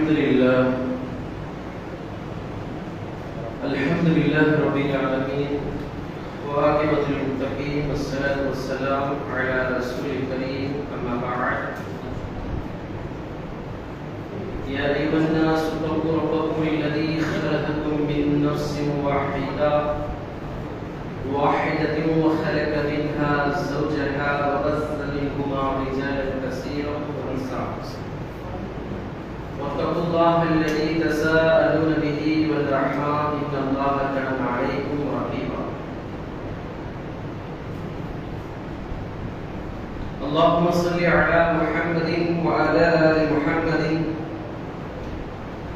الحمد لله رب العالمين وعاقبة للمتقين والصلاة والسلام على رسول الكريم أما بعد يا أيها الناس اتقوا ربكم الذي خلقكم من نفس واحدة وخلق منها زوجها وبث منهما رجالا كثيرا ونساء واتقوا الله الذي تساءلون به والأرحام إن الله كان عليكم رقيبا اللهم صل على محمد وعلى آل محمد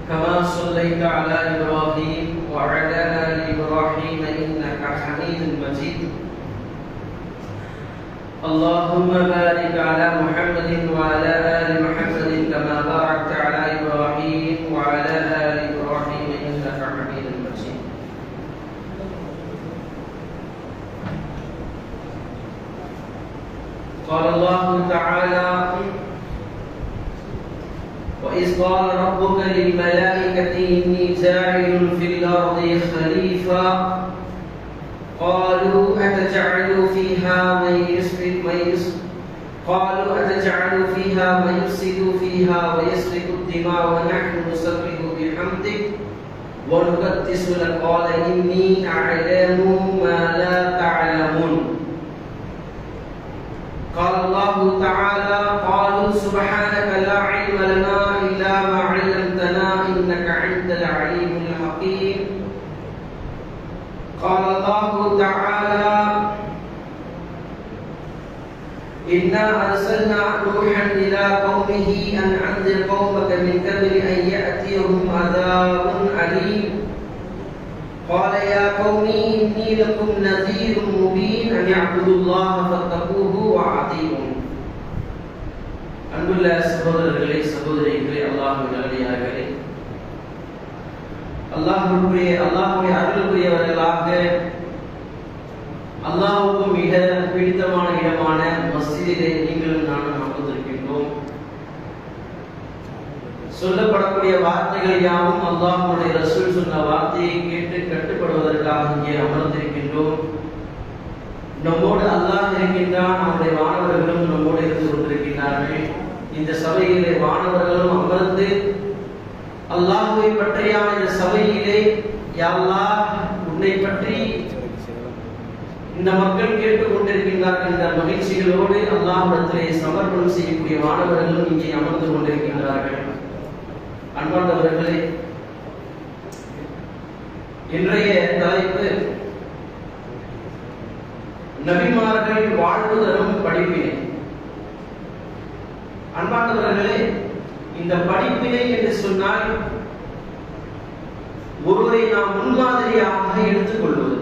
كما صليت على إبراهيم وعلى آل إبراهيم إنك حميد مجيد اللهم بارك على محمد وعلى آل محمد كما باركت على إبراهيم وعلى آل إبراهيم إنك حميد مجيد قال الله تعالى وإذ قال ربك للملائكة إني جاعل في الأرض خليفة قالوا أتجعل فيها من يفسد فيها ويسفك الدماء ونحن نسبح بحمدك ونقدس لك قال إني أعلم ما لا تعلمون قال الله تعالى قالوا سبحانك لا علم لنا إلا ما علمتنا إنك أنت العليم الحكيم قال الله تعالى إنا أرسلنا نوحا إلى قومه أن أنذر قومك من قبل أن يأتيهم عذاب أليم قال يا قوم إني لكم نذير مبين أن اعبدوا الله فاتقوه وأطيعون அன்புள்ள சகோதரர்களே சகோதரிகளே அல்லாஹ்வின் நல்லடியார்களே அல்லாஹ்வுடைய அருளுக்குரியவர்களாக அல்லாஹ்வுக்கு மிக பிடித்தமான இடமான மஸ்ஜிதிலே நீங்களும் நானும் அமர்ந்திருக்கின்றோம். சொல்லப்படக்கூடிய வார்த்தைகள் யாவும் அல்லாஹ்வுடைய ரசூல் சொன்ன வார்த்தையை கேட்டு கட்டுப்படுவதற்காக இங்கே அமர்ந்திருக்கின்றோம். நம்மோடு அல்லாஹ் இருக்கின்றான், நம்முடைய மாணவர்களும் நம்மோடு இருந்து கொண்டிருக்கின்றார்கள். இந்த சபையிலே மாணவர்களும் அமர்ந்து அல்லாஹ்வை பற்றியான இந்த சபையிலே யா அல்லாஹ் உன்னை பற்றி இந்த மக்கள் கேட்டுக் கொண்டிருக்கின்றார்கள் என்ற மகிழ்ச்சிகளோடு அல்லாஹ்விடத்திலே சமர்ப்பணம் செய்யக்கூடிய மாணவர்களும் இங்கே அமர்ந்து கொண்டிருக்கின்றார்கள். அன்பார்ந்தவர்களே, இன்றைய தலைப்பு நபிமார்கள் வாழ்வு தரும் படிப்பினை. அன்பார்ந்தவர்களே, இந்த படிப்பினை என்று சொன்னால் ஒருவரை நாம் முன்மாதிரியாக எடுத்துக் கொள்வது,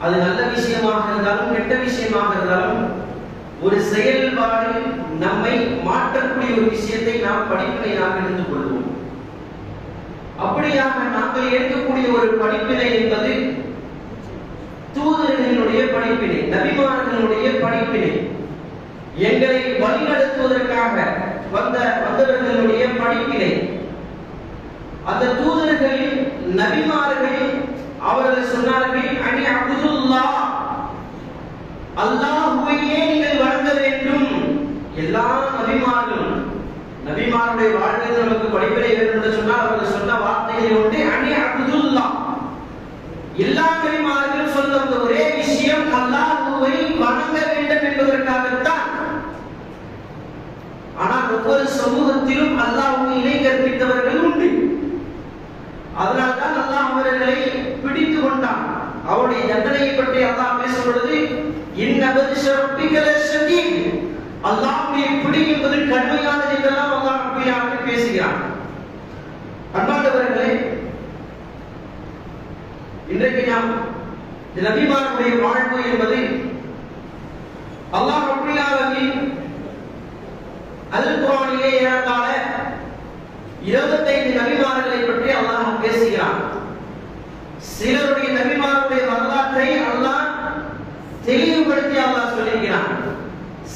அது நல்ல விஷயமாக இருந்தாலும் கெட்ட விஷயமாக இருந்தாலும் ஒரு செயல்பாடு நம்மை மாற்றக்கூடிய ஒரு விஷயத்தை நாம் படிப்பினையாக எடுத்துக் கொள்வோம். அப்படியாக நாங்கள் எடுக்கக்கூடிய ஒரு படிப்பினை என்பது தூதர்களுடைய படிப்பினை, நபிமார்களுடைய படிப்பினை, எங்களை வழிநடத்துவதற்காக வந்தவர்களுடைய படிப்பினை. அந்த தூதர்கள் நபிமார்கள் அவர்கள் சொன்னார்கள் அனி அப்துல்லாஹ், அல்லாஹ்வையே நீங்கள் வணங்க வேண்டும். எல்லா நபிமாருடைய வாழ்வில் நமக்கு படிப்பினை வேண்டும் என்று சொன்னால் அவர்கள் சொன்ன வார்த்தைகளை ஒன்று அனி அப்துல்லாஹ். எல்லா நபிமார்களும் சொன்ன ஒரே விஷயம் அல்லாஹ்வை வணங்க வேண்டும் என்பதற்காகத்தான். ஆனால் ஒவ்வொரு சமூகத்திலும் அல்லாஹ்வை இணை கற்பித்தவர்கள் உண்டு. அதனால்தான் அல்லாஹ் அவர்களை பிடித்து கொண்டான். அவருடைய தண்டனையை பற்றி அல்லாஹ் பேசும் பொழுது அல்லாஹ்வுடைய பிடி என்பது கடுமையானது என்றெல்லாம் அல்லாஹ் அப்படியாக பேசுகிறான். அன்பார்ந்தவர்களே, இன்றைக்கு நாம் நபிமார்களுடைய வாழ்வு என்பது அல்லாஹ் அப்படியாக அல் குர்ஆனிலே ஏறத்தாழ 25 நபிமார்களை பற்றி அல்லாஹ் பேசுகிறான். சிலருடைய நபிமாருடைய வரலாற்றை அல்லாஹ் தெளிவுபடுத்தி அல்லாஹ் சொல்லுகிறான்.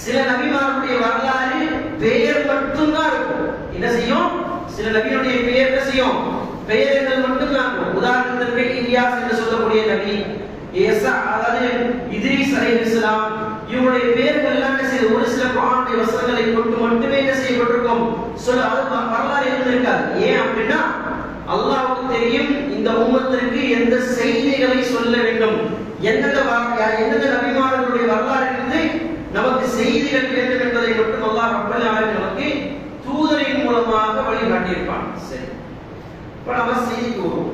சில நபிமாருடைய வரலாறு பெயர் மட்டும்தான் இருக்கும். என்ன செய்யும்? சில நபியுடைய பெயர் என்ன செய்யும்? பெயர்கள் மட்டும்தான். உதாரணத்திற்கு இலியாஸ் என்று சொல்லக்கூடிய நபி, ஏசா அதாவது இத்ரீஸ் அலைஹிஸ்ஸலாம், இவருடைய பெயர்கள் எல்லாம் என்ன செய்ய ஒரு சில குர்ஆனுடைய வசனங்களை கொண்டு மட்டுமே என்ன செய்யப்பட்டிருக்கும்? அது வரலாறு இருந்திருக்காது. ஏன் அப்படின்னா அல்லாஹ்வுக்கு தெரியும் இந்த உம்மத்திற்கு எந்த செய்திகளை சொல்ல வேண்டும், எந்தெந்த நபிமார்களுடைய வரலாறு இருந்து நமக்கு செய்திகள் வேண்டும் என்பதை மட்டும் அல்லாஹ் ரப்பல் ஆலமீன் நமக்கு தூதரின் மூலமாக வழிகாட்டியிருப்பான். சரி, இப்ப நம்ம செய்திக்கு வருவோம்.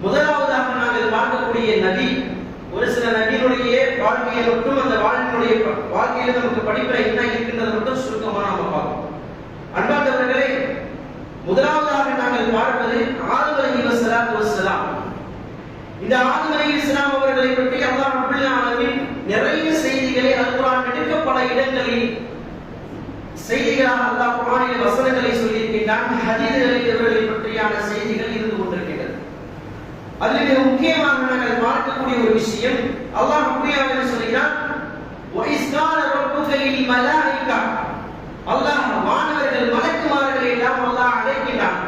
முதலாவதாக நாங்கள் பார்க்கக்கூடிய நபி, ஒரு சில நபியினுடைய வாழ்க்கையை மட்டும் அந்த வாழ்க்கையில நமக்கு படிப்பினை என்ன இருக்கின்றது மட்டும் சுருக்கமாக நாம பார்ப்போம். அன்பார்ந்தவர்களே, முதலாவதாக நாங்கள் பார்ப்பது ஆதம் அலைஹிஸ்ஸலாத்து வஸ்ஸலாம். இந்த ஆதம் அலைஹிஸ்ஸலாம் அவர்களை பற்றி அல்லாஹ் ரப்பல் ஆலமீன் நிறைய செய்திகளை அல்-குர்ஆன் எடுக்க பல இடங்களில் செய்திகளாக அல்லாஹ் குர்ஆனில் வசனங்களை சொல்லி இருக்கின்றான். ஹதீஸ்களில் இவர்களை பற்றியான செய்திகள் இருந்து கொண்டிருக்கின்றன. அதில் மிக முக்கியமாக நாங்கள் பார்க்கக்கூடிய ஒரு விஷயம், அல்லாஹ் ரப்பல் சொல்கிறான், வஇஸ் கால ரப்புக லில் மலாயிகா, அல்லாஹ் வானவர்கள் மலக்குமார்களை எல்லாம் அல்லாஹ் அழைக்கிறான்.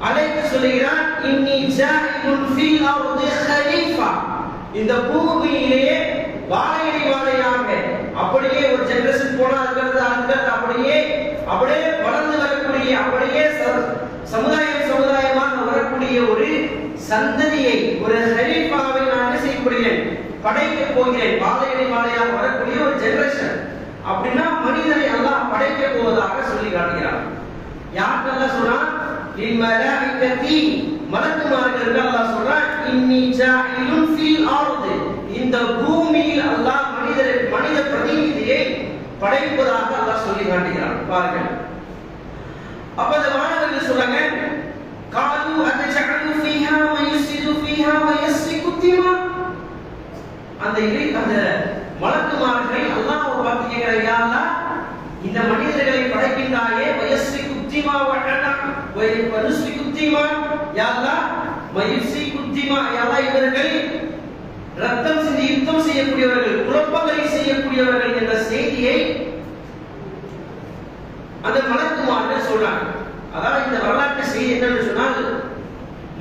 அழைத்து சொல்கிறான், இன்னி ஜாஇலுன் ஃபில் அர்தி கலீஃபா, இந்த பூமியிலே வாழையடி வாழையாக அப்படியே ஒரு ஜெனரேஷன் போனா இருக்கிறது அப்படியே வளர்ந்து வரக்கூடிய, அப்படியே சமுதாயமாக வரக்கூடிய ஒரு சந்ததியை, ஒரு ஹலீஃபாவை நான் என்ன செய்யப்படுகிறேன்? படைக்க போகிறேன். வாழையடி வாழையாக வரக்கூடிய ஒரு ஜெனரேஷன் அப்படின்னா மனிதனை அல்லாஹ் படைக்க போவதாக சொல்லி காட்டுகிறார். யாருக்கு அல்லாஹ் சொல்றான்? லில் மலாயிகதி, மலக்குமார்களுக்கு அல்லாஹ் சொல்றான், இன்னி ஜாஇலுன் ஃபில் அர்தி, இந்த பூமியில் அல்லாஹ் மனித பிரதிநிதியை படைப்பதாக அல்லாஹ் சொல்லி காட்டுகிறான். பாருங்கள், அப்ப அந்த வானவர்கள் சொல்றாங்க, காலு அத்தஜஅலு ஃபீஹா வயஸ்ஸிது ஃபீஹா வயஸ்ஸிகு திமா, அந்த மலக்குமார்களை அல்லாஹ் ஒரு வார்த்தை கேட்கிறார், யா அல்லாஹ் இந்த மனிதர்களை படைக்கின்றாயே, வயஸ்ஸிகு திமா வஹனா வயஸ்ஸிகு திமா, யா அல்லாஹ் வயஸ்ஸிகு திமா, யா அல்லாஹ் இவர்கள் ரத்தம் சிந்தி யுத்தம் செய்யக்கூடியவர்கள், குழப்பங்களை செய்யக்கூடியவர்கள் என்ற செய்தியை அந்த மலக்குமார்கள் சொல்றாங்க. அதாவது இந்த வரலாற்று செய்தி என்னன்னு சொன்னால்,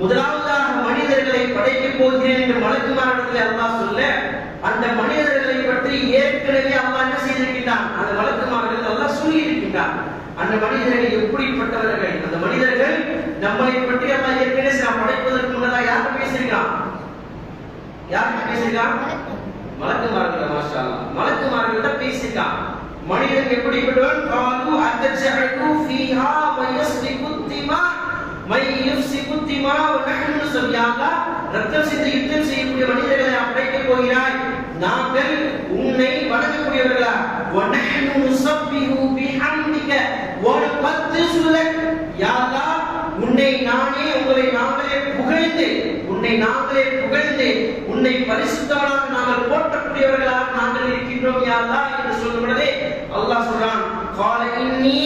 முதலாவதாக மனிதர்களை படைக்க போகிறேன் என்று மலக்குமாரிடத்தில் அல்லாஹ் சொல்ல, அந்த மனிதர்களை பற்றி ஏற்கனவே அல்லாஹ் என்ன செய்திருக்கிறான்? அந்த மலக்குமார்கள் அல்லாஹ் சொல்லி இருக்கின்றான். அந்த மனிதர்கள் எப்படிப்பட்டவர்கள், அந்த மனிதர்கள் நம்மளை பற்றி அல்லாஹ் ஏற்கனவே நாம் படைப்பதற்கு முன்னதாக யார் பேசியிருக்கான்? மலக்குமார்கள். மாஷா அல்லாஹ், மலக்குமார்கள்ட்ட பேசியிருக்கான். மனிதன் எப்படிப்பட்டவன்? காலு அத்தஜஅலு ஃபீஹா வயஸ்ஃபிகு திமா மை யுஃப்சிகு திமா வநஹ்னு நுஸல், யா அல்லாஹ் ரத்தம் சிந்தி யுத்தம் செய்யக்கூடிய மனிதர்களை படைக்க போகிறாய், நாங்கள் உன்னை வணங்கக்கூடியவர்களா? வநஹ்னு நுஸப்பிஹு பிஹம்திக வநுகத்திஸு லக், யா அல்லாஹ் உன்னை நாங்களே புகழ்ந்து உன்னை பரிசுத்தவனாக நாங்கள் போற்றக்கூடியவர்களாக நாங்கள் இருக்கின்றோம் யா அல்லாஹ் என்று சொல்லும் பொழுதே அல்லாஹ் சொல்றான், கால இன்னி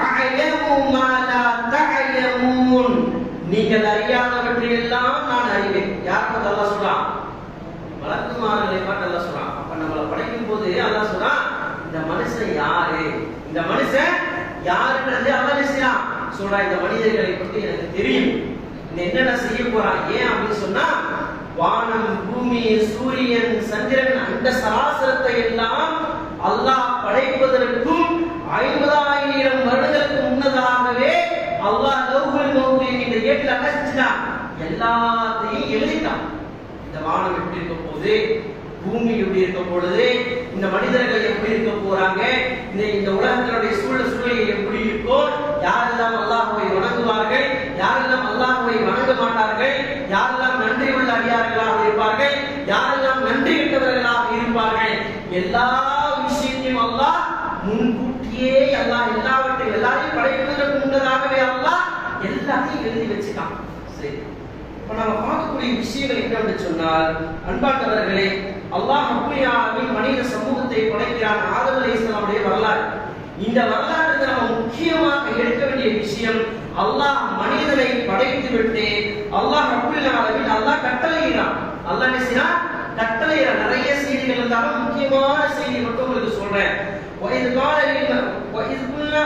அஅலமு மா லா தஅலமூன், நீங்கள் அறியாதவற்றை எல்லாம் நான் அறிவேன். யாருக்கு அல்லாஹ் சொல்றான்? மலக்குமார்களை பார்த்து அல்லாஹ் சொல்றான். அப்ப நம்மளை படைக்கும் போது அல்லாஹ் சொல்றான், இந்த மனுஷன் யாரு, இந்த மனுஷன் யாருன்றது அல்லாஹ் செய்றான். சொல்றா, இந்த மனிதர்களை பற்றி எனக்கு தெரியும், என்னென்ன செய்ய போறான். ஏன் அப்படின்னு சொன்னா, வானம் பூமி சூரியன் சந்திரன் அந்த சராசரத்தை எல்லாம் அல்லாஹ் படைப்பதற்கும் 50,000 வருடங்களுக்கு முன்னதாகவே அல்லாஹ் லௌஹுல் மஹ்ஃபூஸ் என்ற ஏட்டில் அகற்றினான், எல்லாத்தையும் எழுதிட்டான். இந்த வானம் எப்படி இருக்க போகுது, பூமி எப்படி இருக்க போகுது, இந்த மனிதர்கள் எப்படி இருக்க போறாங்க, இந்த உலகத்தினுடைய சூழல் எப்படி இருக்கோ, யாரெல்லாம் அல்லாஹ்வை வணங்குவார்கள், யாரெல்லாம் அல்லாஹ்வை வணங்க மாட்டார்கள், யாரெல்லாம் நன்றி உள்ள அடியார்களாக இருப்பார்கள், யாரெல்லாம் நன்றி கெட்டவர்களாக இருப்பார்கள், எல்லா விஷயத்தையும் அல்லாஹ் முன்கூட்டியே அல்லாஹ் எல்லாரையும் படைப்பதற்கு முன்னதாகவே அல்லாஹ் எல்லாத்தையும் எழுதி வச்சுட்டான். சரி, இப்ப நாம பார்க்கக்கூடிய விஷயங்கள் என்னன்னு சொன்னால், அன்பார்ந்தவர்களே, அல்லாஹ் ரப்பல் ஆலமீன் மனித சமூகத்தை படைக்கிறான். ஆதம் அலைஹிஸ்ஸலாமுடைய வரலாறு, இந்த வரலாறு நம்ம முக்கியமாக எடுக்க வேண்டிய விஷயம், அல்லாஹ் மனிதனை படைத்து விட்டு அல்லாஹ் ரப்பல் ஆலமீன் அல்லாஹ் கட்டளையிறான். அல்லாஹ் என்ன செய்றான்? கட்டளையிறான். நிறைய செய்திகள் இருந்தாலும் முக்கியமான செய்தி மட்டும் உங்களுக்கு சொல்றேன். وَإِذْ قُلْنَا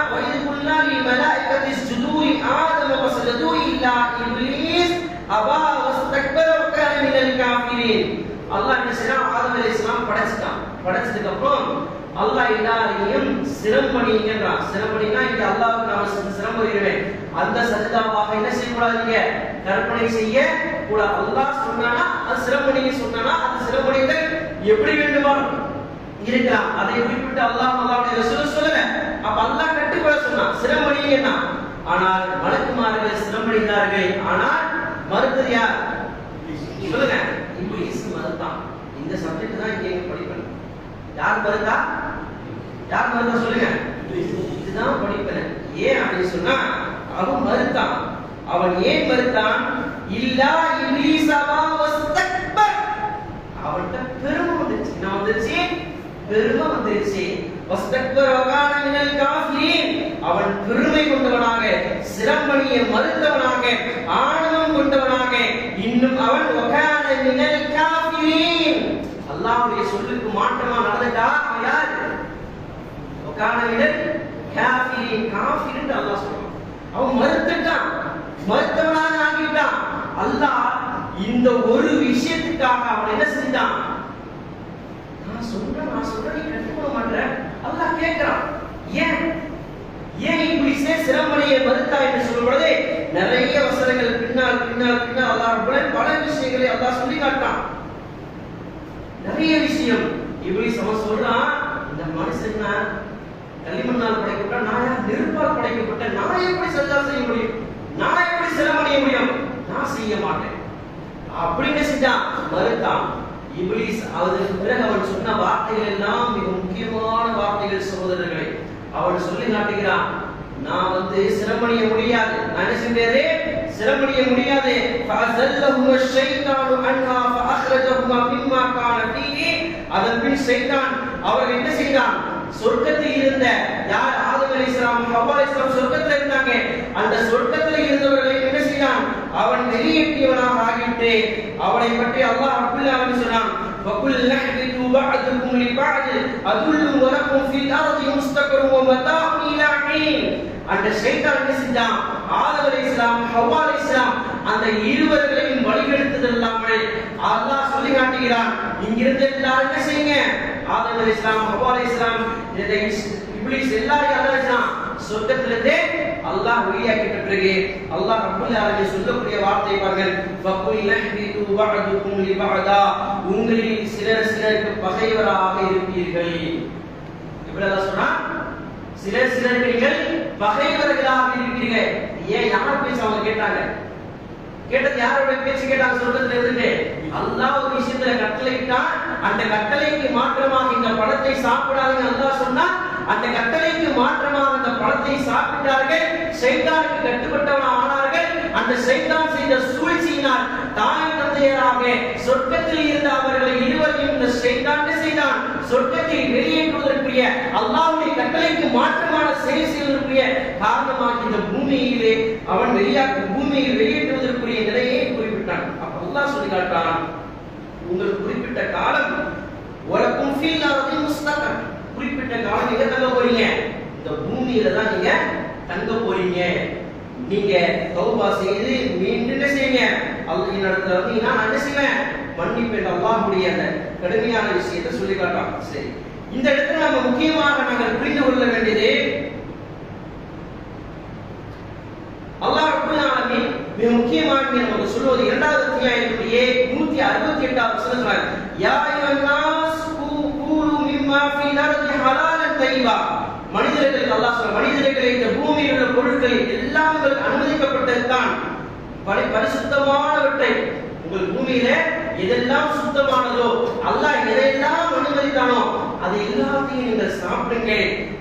படைச்சதுக்கு அப்புறம் அல்லாஹ் எல்லாரையும் சிரமணிங்கன்றான். சிரமணினா இங்க அல்லாஹ்வுக்கு நாம சிரமணிடுவேன். அந்த சஜதாவாக என்ன செய்யக்கூடாதீங்க, கற்பனை செய்ய கூட. அல்லாஹ் சொன்னானா அது சிரமணின்னு சொன்னானா அது சிரமணிகள் எப்படி வேண்டுமா இருக்கலாம். அதை குறிப்பிட்டு அல்லாஹ் அல்லாஹ்வுடைய ரசூல் சொல்லல. அப்ப அல்லாஹ் கட்டுப்பட சொன்னான் சிரமணின்னா. ஆனால் மலக்குமார்கள் சிரமணிந்தார்கள். ஆனால் மறுத்தது யார் சொல்லுங்க? இப்லீஸ் மறுத்தான். இந்த சப்ஜெக்ட் தான் இங்க படிப்பேன். யார் மறுத்தா? யார் மறுத்தா சொல்லுங்க? இதுதான் படிப்பேன். ஏன் அப்படின்னு சொன்னா அவன் மறுத்தான். அவன் ஏன் மறுத்தான்? இல்லா இப்லீஸவா வஸ்தக்பர். அவன்கிட்ட பெருமை வந்துச்சு. என்ன வந்துச்சு? பெருமை வந்துச்சு. வஸ்தக்பர் வகான மினல் காஃபிரீன். அவன் பெருமை கொண்டவனாக, சிரமணியை மறுத்தவனாக, ஆணவம் கொண்டவனாக, இன்னும் அவன் வகான மினல் காஃபிரீன். அல்லாஹ்வுடைய சொல்லுக்கு மாற்றமா நடந்துட்டா அவன் யார்? வகான மினல் காஃபிரீன். காஃபிர் அல்லாஹ் சொல்றான். அவன் மறுத்துட்டான், மறுத்தவனாக ஆகிட்டான். அல்லாஹ் இந்த ஒரு விஷயத்துக்காக அவன் என்ன செஞ்சான்? நான் சொல்றேன் நீ கட்டுப்பட மாட்டற. அல்லாஹ் கேட்கிறான். ஏன் இப்லீஸே சிரமணியை மறுத்தா என்று சொல்லும்போது நிறைய வசனங்கள் பின்னால் அல்லாஹ் பல விஷயங்களை அல்லாஹ் சொல்லி காட்டான். நிறைய விஷயம் இப்லீஸ் அவன் சொல்றான், இந்த மனுஷன் களிமண்ணால் படைக்கப்பட்ட, நான் நெருப்பால் படைக்கப்பட்ட, நான் எப்படி சஜதா செய்ய முடியும்? நான் எப்படி சிரமணிய முடியும்? நான் செய்ய மாட்டேன் அப்படின்னு செஞ்சான், மறுத்தான். இப்லீஸ் அதற்கு பிறகு அவன் சொன்ன வார்த்தைகள் எல்லாம் மிக முக்கியமான வார்த்தைகள் சகோதரர்களே. அவன் சொல்லி காட்டுகிறான், நான் சிரமணிய முடியாது. நான் என்ன செஞ்சேன்? சிரமணிய முடியாது. ஃபஅஸல்லஹும ஷைத்தானு அன்ஹா ஃபஅഖ்ரஜஹுமா மிம்மா கான ஃபீஹி. அதன் பின் ஷைத்தான் அவர்கள் என்ன செய்தான்? சொர்க்கத்தில் இருந்த யார்? ஆதம் அலைஹிஸ்ஸலாம், ஹவ்வா அலைஹிஸ்ஸலாம் சொர்க்கத்தில் இருந்தாங்க. அந்த சொர்க்கத்தில் இருந்தவர்களை என்ன செய்தான்? அவன் வெளியேற்றியவனாக ஆகிட்டு அவனை பற்றி அல்லாஹ் ரப்பல் ஆலமீன் சொன்னான், வகுல் நஹ்பிது பஅதுகும் லிபஅத் அதுல்லு வலக்கும் ஃபில் அர்தி முஸ்தகரு வ மதாஉ இலா ஹீன். அந்த ஷைத்தான் என்ன செஞ்சான்? ஆதம் அலைஹிஸ்ஸலாம், ஹவ்வா அலைஹிஸ்ஸலாம் அந்த இருவர்களையும் வழிகெடுத்ததல்லாமல் அல்லாஹ் சொல்லி காட்டுகிறான், இங்கிருந்து எல்லாரும் என்ன செய்யுங்க? ஆதம் அலைஹிஸ்ஸலாம், ஹவ்வா அலைஹிஸ்ஸலாம், இப்லீஸ் எல்லாரையும் அல்லாஹ் சொர்க்கத்திலிருந்தே அல்லாஹ் வெளியாக்கிட்ட பிறகு அல்லாஹ் ரப்பல் ஆலமீன் சொல்லக்கூடிய வார்த்தை பாருங்கள், வகுல் நஹ்பிது பஅதுகும் லிபஅதா. உங்களில் சிலருக்கு பகைவராக இருப்பீர்கள். இப்படி அல்லாஹ் சொன்னான், சிலருக்கு நீங்கள் பகைவர்களாக இருப்பீர்கள். ஏன் யார் பேச அவங்க கேட்டாங்க? கேட்டது யாரோட பேச்சு கேட்டாங்க? சொர்க்கத்துல இருந்து அல்லாஹ் ஒரு விஷயத்துல கட்டளையிட்டான். அந்த கட்டளைக்கு மாற்றமாக இந்த பழத்தை சாப்பிடாதீங்க அல்லாஹ் சொன்னா, அந்த கட்டளைக்கு மாற்றமாக அந்த பழத்தை சாப்பிட்டார்கள். ஷைத்தானுக்கு கட்டுப்பட்டவனாக ஆனார்கள். அந்த ஷைத்தான் செய்த சூழ்ச்சியினால் தாய் தந்தையராக சொர்க்கத்தில் இருந்த அவர்களை இருவரையும் இந்த ஷைத்தான் செய்தான் சொர்க்கத்தில் வெளியேற்றுவதற்குரிய அல்லாஹ்வுடைய கட்டளைக்கு மாற்றமான செயல் செய்வதற்குரிய காரணமாக இந்த பூமியிலே அவன் பூமியில் வெளியேற்றுவதற்குரிய நிலையை குறிப்பிட்டான். அப்ப அல்லாஹ் சொல்லி காட்டான், உங்களுக்கு குறிப்பிட்ட காலம் வலக்கும் ஃபில் அர்தி முஸ்தகர். குறிப்பிட்ட காலம் நீங்க தங்க போறீங்க, இந்த பூமியில தான் நீங்க தங்க போறீங்க. நீங்க தௌபா செய்து மீண்டும் என்ன செய்யுங்க? அல்லாஹ் நடத்துல நான் என்ன செய்வேன்? மன்னிப்பேன். அல்லாஹ்வுடைய அந்த கடுமையான விஷயத்தை சொல்லி காட்டான். சரி, இந்த இடத்துல நம்ம முக்கியமாக நாங்கள் புரிந்து கொள்ள வேண்டியது, அல்லாஹ் ரப்பல் ஆலமீன் மிக முக்கியமாக நமக்கு சொல்வது இரண்டாவது அத்தியாயத்தினுடைய 168வது வசனம், யா அய்யுஹன் நாஸ் கூலு மிம்மா ஃபில் அர்தி ஹலாலன் தய்யிபா. மனிதர்களுக்கு அல்லாஹ் சொல்ற, மனிதர்களே இந்த பூமியில் உள்ள பொருட்கள் எல்லாம் உங்களுக்கு அனுமதிக்கப்பட்டதுதான், பரிசுத்தமானவற்றை. உங்கள் பூமியில எதெல்லாம் சுத்தமானதோ, அல்லாஹ் எதையெல்லாம் அனுமதித்தானோ அதை எல்லாத்தையும் நீங்கள் சாப்பிடுங்க,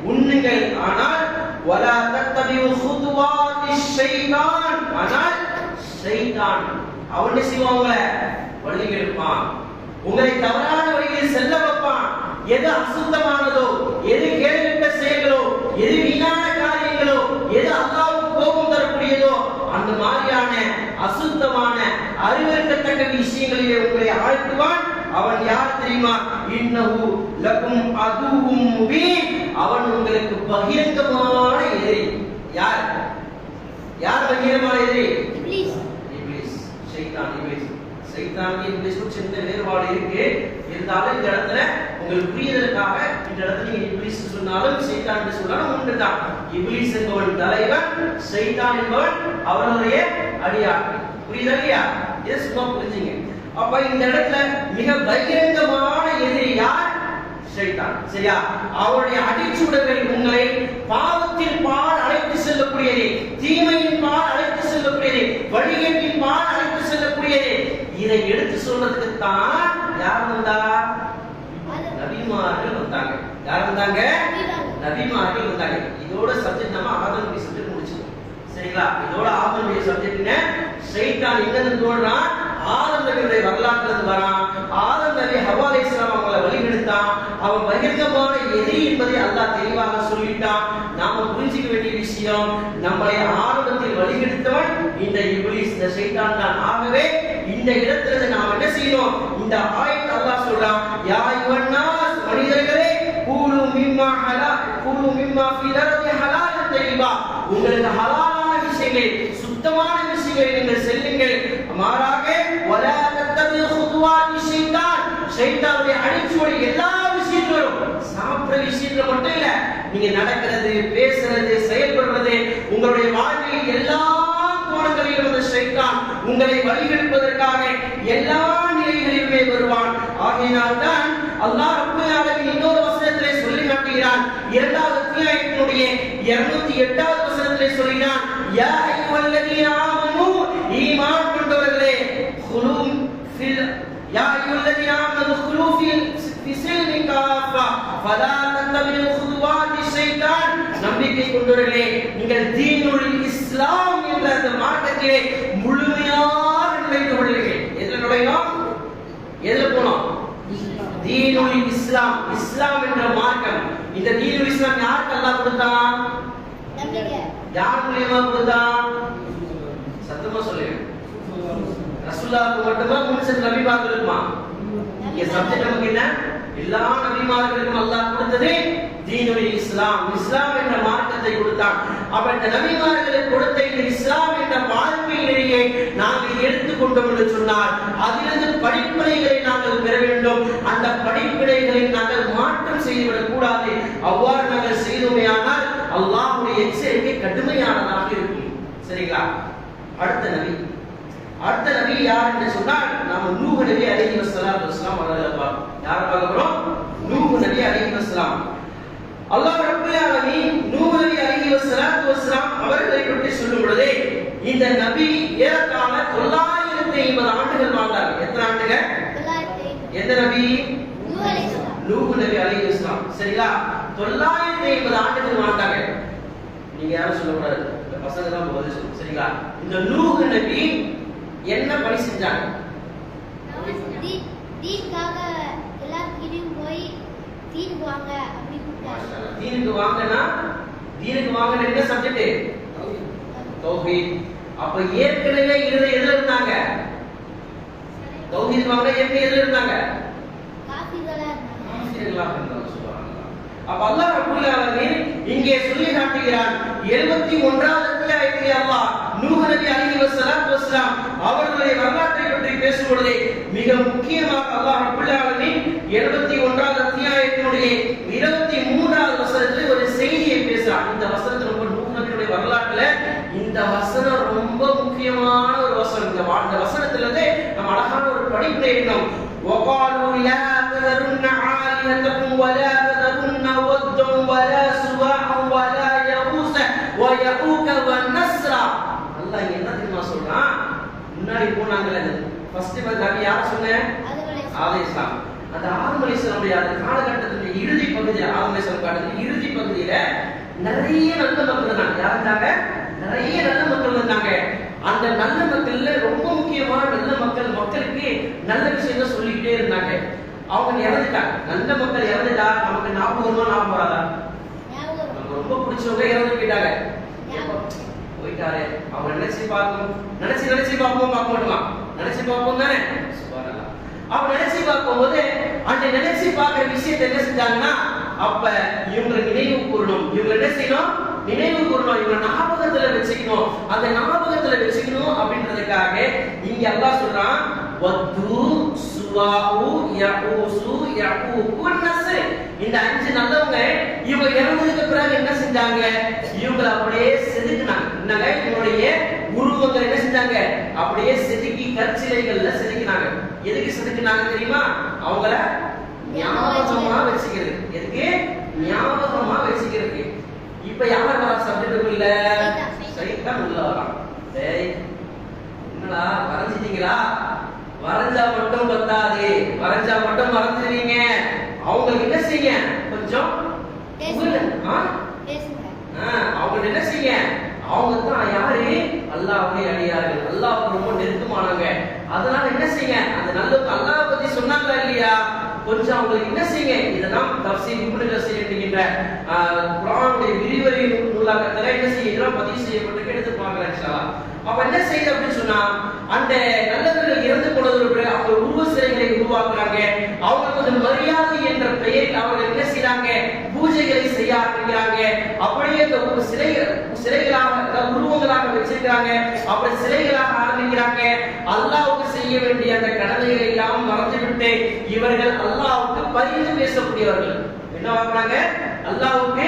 உண்ணுங்கள். ஆனால் வலா தத்தபிஉ குதுவாத்திஷ் ஷைத்தான். ஆனால் ஷைத்தான் அவன் என்ன செய்வான்? உங்களை வழிகெடுப்பான், உங்களை தவறான வழியில் செல்ல வைப்பான். எது அசுத்தமானதோ, எது கேடுகெட்ட செயல்களோ, எது வீணான காரியங்களோ, எது அல்லாஹ்வுக்கு கோபம் தரக்கூடியதோ அந்த மாதிரியான அசுத்தமான அறிவறுக்கத்தக்க விஷயங்களிலே உங்களை ஆழ்த்துவான். அவன் யார் தெரியுமா? இன்னஹு லகும் அதுவும் முபீன். அவன் உங்களுக்கு பகிரங்கமான எதிரி. யார் பகிரங்கமான எதிரி? இப்லீஸ், ஷைத்தான். இப்லீஸ், ஷைத்தான், இப்லீஸ்க்கு சின்ன வேறுபாடு இருக்கு. இருந்தாலும் இந்த இடத்துல உங்களுக்கு புரியுதலுக்காக இந்த இடத்துல நீங்க இப்லீஸ் சொன்னாலும் சைத்தான் சொன்னாலும் ஒன்றுதான். இப்லீஸ் என்பவன் தலைவன், சைத்தான் என்பவன் அவருடைய அடியாள். புரியுதா இல்லையா? இதை சும்மா புரிஞ்சுங்க. அப்ப இந்த இடத்துல மிக பகிரங்கமான எதிரி யார்? சைத்தான். சரியா? அவருடைய அடிச்சுடர்கள் உங்களை பாவத்தின் பால் அழைத்து செல்லக்கூடியது, தீமையின் பால் அழைத்து செல்லக்கூடியது, வழிகேட்டின் பால் அழைத்து செல்லக்கூடியது. இதை எடுத்து சொல்றதுக்கு தான் யார் வந்தா? நபிமார்கள் வந்தாங்க. யார் வந்தாங்க? நபிமார்கள் வந்தாங்க. இதோட சப்ஜெக்ட் நம்ம ஆதம் நபி சப்ஜெக்ட் முடிச்சுக்கோம். சரிங்களா? இதோட ஆதம் நபி சப்ஜெக்ட்னா சைத்தான் எங்க இருந்து தோன்றான்? ஆதம் நபியுடைய வரலாற்றுல இருந்து வரான். ஆதம் நபி ஹவ்வா அலைஹிஸ்ஸலாம் அவங்களை வழிகெடுத்தான். அவன் பகிரங்கமான எதிரி என்பதை அல்லாஹ் தெளிவாக சொல்லிட்டான். நாம புரிஞ்சிக்க வேண்டிய விஷயம், நம்மளை ஆரம்பத்தில் வழிகெடுத்தவன் இந்த இப்லீஸ், இந்த சைத்தான் தான். ஆகவே இந்த இடத்துல நாம என்ன செய்யணும்? இந்த ஆயத் அல்லாஹ் சொல்றான், யா அய்யுஹன்னாஸ், மனிதர்களே, கூலு மிம்மா ஹலால், கூலு மிம்மா ஃபில் அர்தி ஹலாலன் தய்யிபா, உங்களுக்கு ஹலாலான விஷயங்களை, சுத்தமான விஷயங்களை நீங்கள் செல்லுங்கள். மாறாக வலா தத்தபிஉ குதுவாத்தி ஷைத்தான், ஷைத்தானுடைய அடிச்சுவடி எல்லா விஷயத்திலும், சாப்பிடுற விஷயத்துல மட்டும் இல்ல, நீங்க நடக்கிறது, பேசுறது, செயல்படுறது, உங்களுடைய வாழ்க்கையில் எல்லா கோணங்களிலும் அந்த ஷைத்தான் உங்களை வழிகெடுப்பதற்காக எல்லா நிலைகளிலுமே வருவான். ஆகையினால் தான் அல்லாஹ் ரப்பல் ஆலமீன் இன்னொரு வசனத்திலே சொல்லி காட்டுகிறான். இரண்டாவது அத்தியாயத்தினுடைய 208வது வசனத்திலே சொல்கிறான், யா அய்யுஹல்லதீன ஆமனூ, ஈமான் கொண்டவர்களே, குலூம் ஃபில், யா அய்யுஹல்லதீன ஆமனூ குலூ ஃபில் ஃபிஸ்ஸில்மி காஃபா ஃபலா தத்தபிஉ குதுவாத்தி ஷைத்தான், நம்பிக்கை கொண்டவர்களே, நீங்கள் தீனுல் இஸ்லாம் என்ற அந்த மார்க்கத்திலே முழுமையாக நுழைந்து கொள்ளுங்கள். எதுல நுழையணும்? எதுல போனோம்? தீனுல் இஸ்லாம். இஸ்லாம் என்ற மார்க்கம். இந்த தீனுல் இஸ்லாம் யாருக்கு அல்லாஹ் கொடுத்தான்? யார் மூலமா கொடுத்தான்? சத்தமா சொல்லுங்க. ரசூலுல்லாஹ்வுக்கு மட்டுமா? முன்சத் நபிமார்களுக்குமா? இங்க சப்ஜெக்ட் நமக்கு என்ன? எல்லா நபிமார்களுக்கும் அல்லாஹ் கொடுத்தது தீனுல் இஸ்லாம். இஸ்லாம் என்ற மார்க்கத்தை கொடுத்தான். அப்ப இந்த நபிமார்களுக்கு கொடுத்த இந்த இஸ்லாம் என்ற வாழ்க்கை நெறியை நாங்கள் எடுத்துக்கொண்டோம் என்று சொன்னால், அதிலிருந்து படிப்பினைகளை நாங்கள் பெற வேண்டும். அந்த படிப்பினைகளை நாங்கள் மாற்றம் செய்துவிடக் கூடாது. அவ்வாறு நாங்கள் செய்தோமேயானால் அல்லாஹ்வுடைய எச்சரிக்கை கடுமையானதாக இருக்கும். சரிங்களா? அடுத்த நபி யார் என்று சொன்னால், நாம நூஹ் நபி அலைஹி வஸல்லம் அவர்களை பார்ப்போம். யாரை பார்க்க போறோம்? நூஹ் நபி அலைஹி வஸல்லம். அல்லாஹ் ரப்பல் ஆலமீன் நூஹ் நபி அலைஹி வஸல்லம் அவர்களை பற்றி சொல்லும் பொழுது, இந்த நபி ஏறத்தாழ 950 ஆண்டுகள் வாழ்ந்தார். எத்தனை ஆண்டுகள்? 950. எந்த நபி? நூஹ் நபி அலைஹி வஸல்லம். சரிங்களா? 950 ஆண்டுகள் வாழ்ந்தாங்க. நீங்க யாரும் சொல்லக்கூடாது, இந்த பசங்க தான் பதில் சொல்லணும். சரிங்களா? இந்த நூஹ் நபி என்ன பணி செஞ்சாங்க? தீனுக்காக எல்லார்கிட்டயும் போய் தீனுக்கு வாங்க அப்படி கூப்பிட்டாங்க. தீனுக்கு வாங்கனா, தீனுக்கு வாங்கன என்ன சப்ஜெக்ட்? தௌஹீத். அப்ப ஏற்கனவே எதுல இருந்தாங்க? தௌஹீத் வாங்க ஏற்கனவே எதுல இருந்தாங்க? காஃபிகளா இருந்தாங்க. அப்ப அல்லாஹ் ரப்பல் ஆலமீன் இங்கே சொல்லி காட்டுகிறான். 71வது அத்தியாயத்தில் அல்லாஹ் நூஹ் நபி அலைஹி வஸல்லம் அவர்களுடைய வரலாற்றை பற்றி பேசும் பொழுது மிக முக்கியமாக அல்லாஹ் ரப்பல் ஆலமீன் 71வது அத்தியாயத்தினுடைய 23வது வசனத்தில் ஒரு செய்தியை பேசுறான். இந்த வசனத்துல ரொம்ப நூஹ் நபியுடைய வரலாற்றுல இந்த வசனம் ரொம்ப முக்கியமான ஒரு வசனம். இந்த வசனத்துல இருந்து நம்ம அழகான ஒரு படிப்பினை எடுக்கணும். وقالوا لا تذرن آلهتكم ولا تذرن ودا ولا سواعا ولا يغوث ويعوق والنسر. அல்லாஹ் என்ன தெரியுமா சொல்றான்? முன்னாடி போனாங்கல, ஃபர்ஸ்ட் நபி யார் சொன்னேன்? ஆதம் அலைஹிஸ்ஸலாம். அந்த ஆதம் அலைஹிஸ்ஸலாமுடைய அந்த காலகட்டத்தின் இறுதி பகுதியில, ஆதம் அலைஹிஸ்ஸலாம் காலத்தின் இறுதி பகுதியில நிறைய நல்ல மக்கள் இருந்தாங்க. யார் இருந்தாங்க? நிறைய நல்ல மக்கள் இருந்தாங்க. அந்த நல்ல மக்கள்ல ரொம்ப முக்கியமான நல்ல மக்களுக்கு நல்ல விஷயங்கள் சொல்லிக்கிட்டே இருந்தாங்க. அவங்க இறந்துட்டாங்க. நல்ல மக்கள் இறந்துட்டா நமக்கு ஞாபகம் வராதா? நமக்கு ரொம்ப பிடிச்சவங்க இறந்து போயிட்டாங்க. போயிட்டாரு, அவங்க நினைச்சு பார்ப்போம் பார்க்க மாட்டோமா? நினைச்சு பார்ப்போம் தானே? சுப்ஹானல்லாஹ். அவங்க நினைச்சு பார்க்கும்போது அந்த நினைச்சு பார்க்கிற விஷயத்தை என்ன செஞ்சாங்கன்னா, அப்ப இவங்க நினைவு கூறணும். இவங்க என்ன செய்யணும்? நினைவு கூறணும். இவங்க ஞாபகத்துல வச்சுக்கணும். அந்த ஞாபகத்துல வச்சுக்கணும் அப்படின்றதுக்காக இங்க அல்லாஹ் சொல்றான், வத்து சுவாஉ யஊசு யஊகு நஸ்ர். இந்த 5 நல்லவங்க இவங்க இறந்ததுக்கு பிறகு என்ன செஞ்சாங்க? இவங்க அப்படியே செதுக்கினாங்க. என்னங்க? இவங்களுடைய உருவங்களை என்ன செஞ்சாங்க? அப்படியே செதுக்கி கற்சிலைகள்ல செதுக்கினாங்க. எதுக்கு செதுக்கினாங்க தெரியுமா? அவங்கள ஞாபகமா வச்சுக்கிறது. எதுக்கு? ஞாபகமா வச்சுக்கிறது. இப்ப யார் வரா சப்ஜெக்டுக்குள்ள? சைத்தான் உள்ள வரான். டேய் என்னடா வரைஞ்சிட்டீங்களா? வரைஞ்சா மட்டும் பத்தாது, வரைஞ்சா மட்டும் மறந்துடுவீங்க. அவங்களுக்கு என்ன செய்ய? கொஞ்சம் அவங்க என்ன செய்ய? அவங்க தான் யாரு? அல்லாஹ்வை அடியார்கள், அல்லாஹ்வுக்கு ரொம்ப நெருக்கமானவங்க. அதனால என்ன செய்ய? அந்த நல்ல அல்லாஹ் பத்தி சொன்னாங்களா இல்லையா? கொஞ்சம் அவங்களுக்கு என்ன செய்யுங்க? இதெல்லாம் தஃசீர் இப்னு கஸீர் என்கின்ற குர்ஆனுடைய விரிவுரை நூலாக்கத்துல என்ன செய்ய? இதெல்லாம் பதிவு செய்யப்பட்டு எடுத்து பார்க்கலாம் இன்ஷாஅல்லாஹ். அப்ப என்ன செய்யுது அப்படின்னு சொன்னா, அந்த நல்லவர்கள் இறந்து போனதற்கு அவங்க உருவ சிலைகளை உருவாக்குறாங்க. அவங்க கொஞ்சம் மரியாதை என்ற பெயரில் அவர்கள் என்ன செய்யறாங்க? பூஜைகளை செய்ய ஆரம்பிக்கிறாங்க. அப்படியே சிலைகளாக உருவங்களாக வச்சிருக்காங்க. அப்படி சிலைகளாக ஆரம்பிக்கிறாங்க. அல்லாஹ்வுக்கு செய்ய வேண்டிய அந்த கடமைகளை எல்லாம் மறந்துவிட்டு இவர்கள் அல்லாஹ்வுக்கு பரிந்து பேசக்கூடியவர்கள். என்ன வாங்குறாங்க? அல்லாஹ்வுக்கு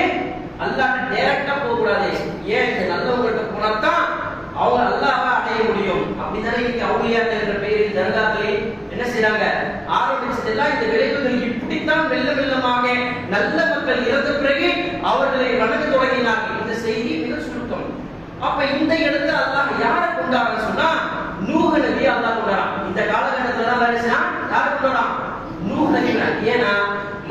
அல்லாஹ் டைரக்டா போக கூடாது. ஏன்? இந்த நல்லவங்கள்ட்ட போனா தான் அவங்க அல்லாஹ்வை அடைய முடியும். அப்படிதானே இன்னைக்கு அவுலியாக்கள் என்ற பெயரில் தர்காக்களை என்ன செய்றாங்க? ஆரம்பிச்சதெல்லாம் இந்த விளைவுகள் இப்படித்தான் மெல்ல மெல்லமாக நல்ல மக்கள் இறந்த பிறகு அவர்களை வணங்க தொடங்கினார்கள். இந்த செய்தி மிக சுருக்கம். அப்ப இந்த இடத்துல அல்லாஹ் யாரை கொண்டாடுறான்னு சொன்னா, நூஹ் நபி அல்லாஹ் கொண்டாடுறான். இந்த காலகட்டத்துல தான் வேலைச்சா யாரை கொண்டாடுறான்? நூஹ் நபி. ஏன்னா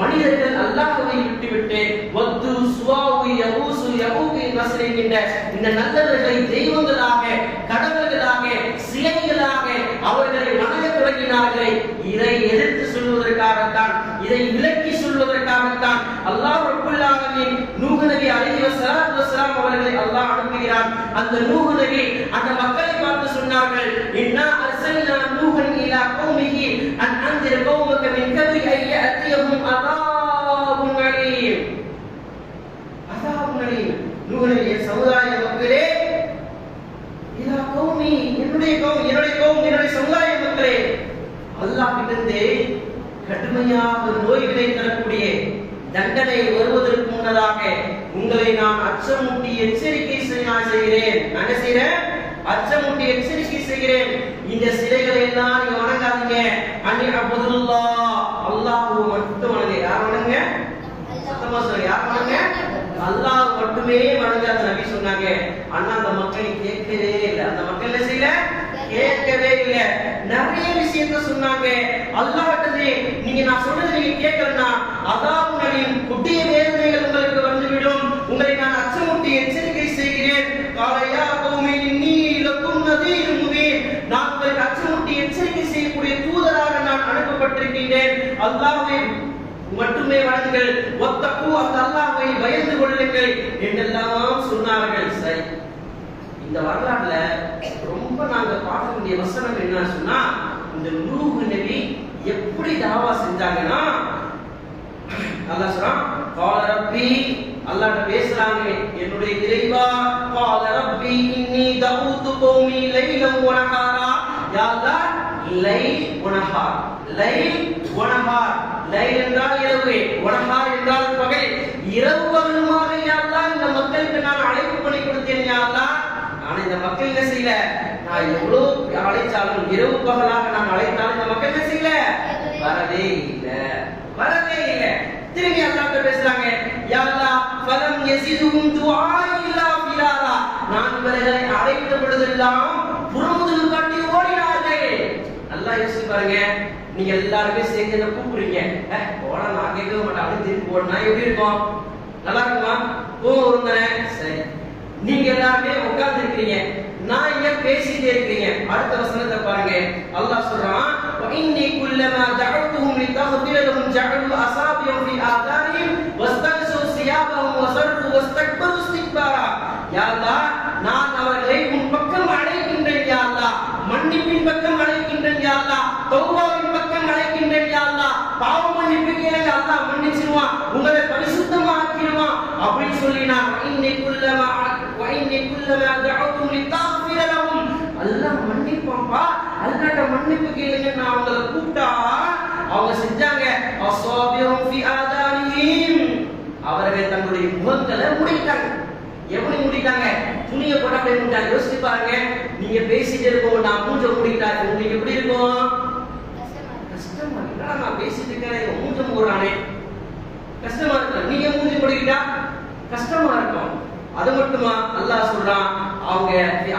மனிதர்கள் அல்லாஹ்வை விட்டுவிட்டு வத்து சுவாஉ யஊசு யஊகு நஸ்ர் என்கின்ற இந்த நல்லவர்களை தெய்வங்களாக, கடவுள்களாக, சிலைகளாக அவர்களை வணங்க தொடங்கினார்களே. இதை எதிர்த்து சொல்வதற்காகத்தான், இதை விலக்கி சொல்வதற்காகத்தான் அல்லாஹ் ரப்பல் ஆலமீன் நூஹ் நபி அலைஹி வஸல்லத்து வஸலாம் அவர்களை அல்லாஹ் அனுப்புகிறான். அந்த நூஹ் நபி அந்த மக்களை பார்த்து சொன்னார்கள், இன்னா அர்சல்னா நூஹன் இலா கௌமிஹி அன் அன்திர் கௌமக மின் கப்லி அன் யஅதியஹும் அஸாபுன் அலீம். அஸாபுன் அலீம். நூஹ் நபியே சமுதாய மக்களே, இலா கௌமி, என்னுடைய சமுதாய மக்களே, அல்லாஹ் கிட்டே கடுமையாக நோய்களை தரக்கூடிய தண்டனை வருவதற்கு முன்னதாக உங்களை நான் அச்சமூட்டி எச்சரிக்கை செய்கிறேன். நான் என்ன செய்கிறேன்? அச்சமூட்டி எச்சரிக்கை செய்கிறேன். இந்த சிலைகளை எல்லாம் நீங்க வணங்காதீங்க. அன்னி அப்துல்லாஹ், அல்லாஹ்வை மட்டும் வணங்க. யார் வணங்க? சத்தமா சொல்லுங்க. யார் வணங்க? அல்லாஹ் மட்டுமே வணங்காத நபி சொன்னாங்க. ஆனா அந்த மக்கள் கேட்கவே இல்லை. அந்த மக்கள் என்ன செய்யல? கேட்கவே இல்லை. நிறைய விஷயத்தை சொன்னாங்க. அல்லாஹ்ட்டே நீங்க நான் சொல்றது நீங்க கேட்கலன்னா அதாபு நலிம், கொடிய வேதனைகள் உங்களுக்கு வந்துவிடும். உங்களை நான் அச்சமூட்டி எச்சரிக்கை செய்கிறேன். காலையா கௌமி இன்னீ லகும் நதீர் முபீன், நான் உங்களுக்கு அச்சமூட்டி எச்சரிக்கை செய்யக்கூடிய தூதராக நான் அனுப்பப்பட்டிருக்கிறேன். அல்லாஹ்வை மட்டுமே வணங்குங்கள், வத்தகு, அந்த அல்லாஹ்வை பயந்து கொள்ளுங்கள் என்றெல்லாம் சொன்னார்கள். சரி, இந்த வரலாறுல ரொம்ப நாங்க பார்க்க வேண்டிய வசனம் என்னன்னு சொன்னா, இந்த நூஹ் நபி எப்படி தாவா செஞ்சாங்கன்னா, அல்லாஹ் சொல்றான், قال ربي, அல்லாஹ் பேசுறாங்க, என்னுடைய இறைவா, قال ربي إني دعوت قومي ليلا ونهارا. யா அல்லாஹ், லைல் வனஹார், லைல் வனஹார், லைல் என்றால் இரவு, வனஹார் என்றால் பகல், இரவு பகலுமாக யா அல்லாஹ் இந்த மக்களுக்கு நான் அழைப்பு பண்ணி கொடுத்தேன். யா அல்லாஹ், நான் இந்த மக்கள் என்ன செய்யல, நான் எவ்வளவு அழைச்சாலும் இரவு பகலாக நான் அழைத்தாலும் இந்த மக்கள் என்ன செய்யல, வரவே இல்லை, வரவே இல்லை. திரும்பி அல்லாஹ் பேசுறாங்க, யா அல்லாஹ், ஃபலம் யஸிதுஹும் துஆஇ இல்லா ஃபிராரா, நான் இவர்களை அழைத்த பொழுதெல்லாம் புறமுதுகு காட்டி ஓடினார்கள். அல்லாஹ் யோசிச்சு பாருங்க, நீங்க எல்லாருமே சேர்ந்து என்ன கூப்பிடுறீங்க, போடா நான் கேட்க மாட்டேன் அப்படின்னு திருப்பி ஓடினா எப்படி இருக்கும்? நல்லா இருக்குமா? வருங்க. சரி, நீங்க எல்லாருமே உட்கார்ந்து இருக்கீங்க, நான் இங்க பேசிட்டே இருக்கீங்க. அடுத்த வசனத்தை பாருங்க, அல்லாஹ் சொல்றான், وَإِنِّي كُلَّمَا دَعَوْتُهُمْ لِتَغْفِرَ لَهُمْ جَعَلُوا أَصَابِعَهُمْ فِي آذَانِهِمْ وَاسْتَغْشَوْا ثِيَابَهُمْ وَصَرُّوا وَاسْتَكْبَرُوا اسْتِكْبَارًا. யா அல்லாஹ், நான் அவர்களை உன் பக்கம் அழைக்கின்றேன். யா அல்லாஹ், மன்னிப்பின் பக்கம் அழைக்கின்றேன். யா அல்லாஹ், தௌபாவின் பக்கம் அழைக்கின்றேன். யா அல்லாஹ், பாவ மன்னிப்பு கேளுங்க, அல்லாஹ் மன்னிச்சிடுவான், உங்களை பரிசுத்தமாக்கிடுவான் அப்படின்னு சொல்லினான். وَإِنِّي كُلَّمَا دَعَوْتُهُمْ لِتَغْفِرَ لَهُمْ, அல்லாஹ் மன்னிப்பான்பா, அல்லாஹ்ட்ட மன்னிப்பு கேளுங்க. நான் அவங்கள கூப்பிட்டா அவங்க செஞ்சாங்க. அஸாபிஹும் ஃபி ஆதானிஹிம், அவர்கள் தங்களுடைய முகங்களை மூடிட்டாங்க. எப்படி மூடிட்டாங்க? துணியை போட்டு அப்படியே மூடிட்டாங்க. யோசிச்சு பாருங்க, நீங்க பேசிட்டே இருக்கோம், நான் மூஞ்ச மூடிட்டாங்க, உங்களுக்கு எப்படி இருக்கும்? கஷ்டமா இருக்கா? நான் பேசிட்டு இருக்கேன், மூஞ்ச மூடுறானே, கஷ்டமா இருக்கு. நீங்க மூஞ்சி மூடிக்கிட்டா கஷ்டமா இருக்கும். அது மட்டுமா அல்லாஹ் சொல்றான், அவங்க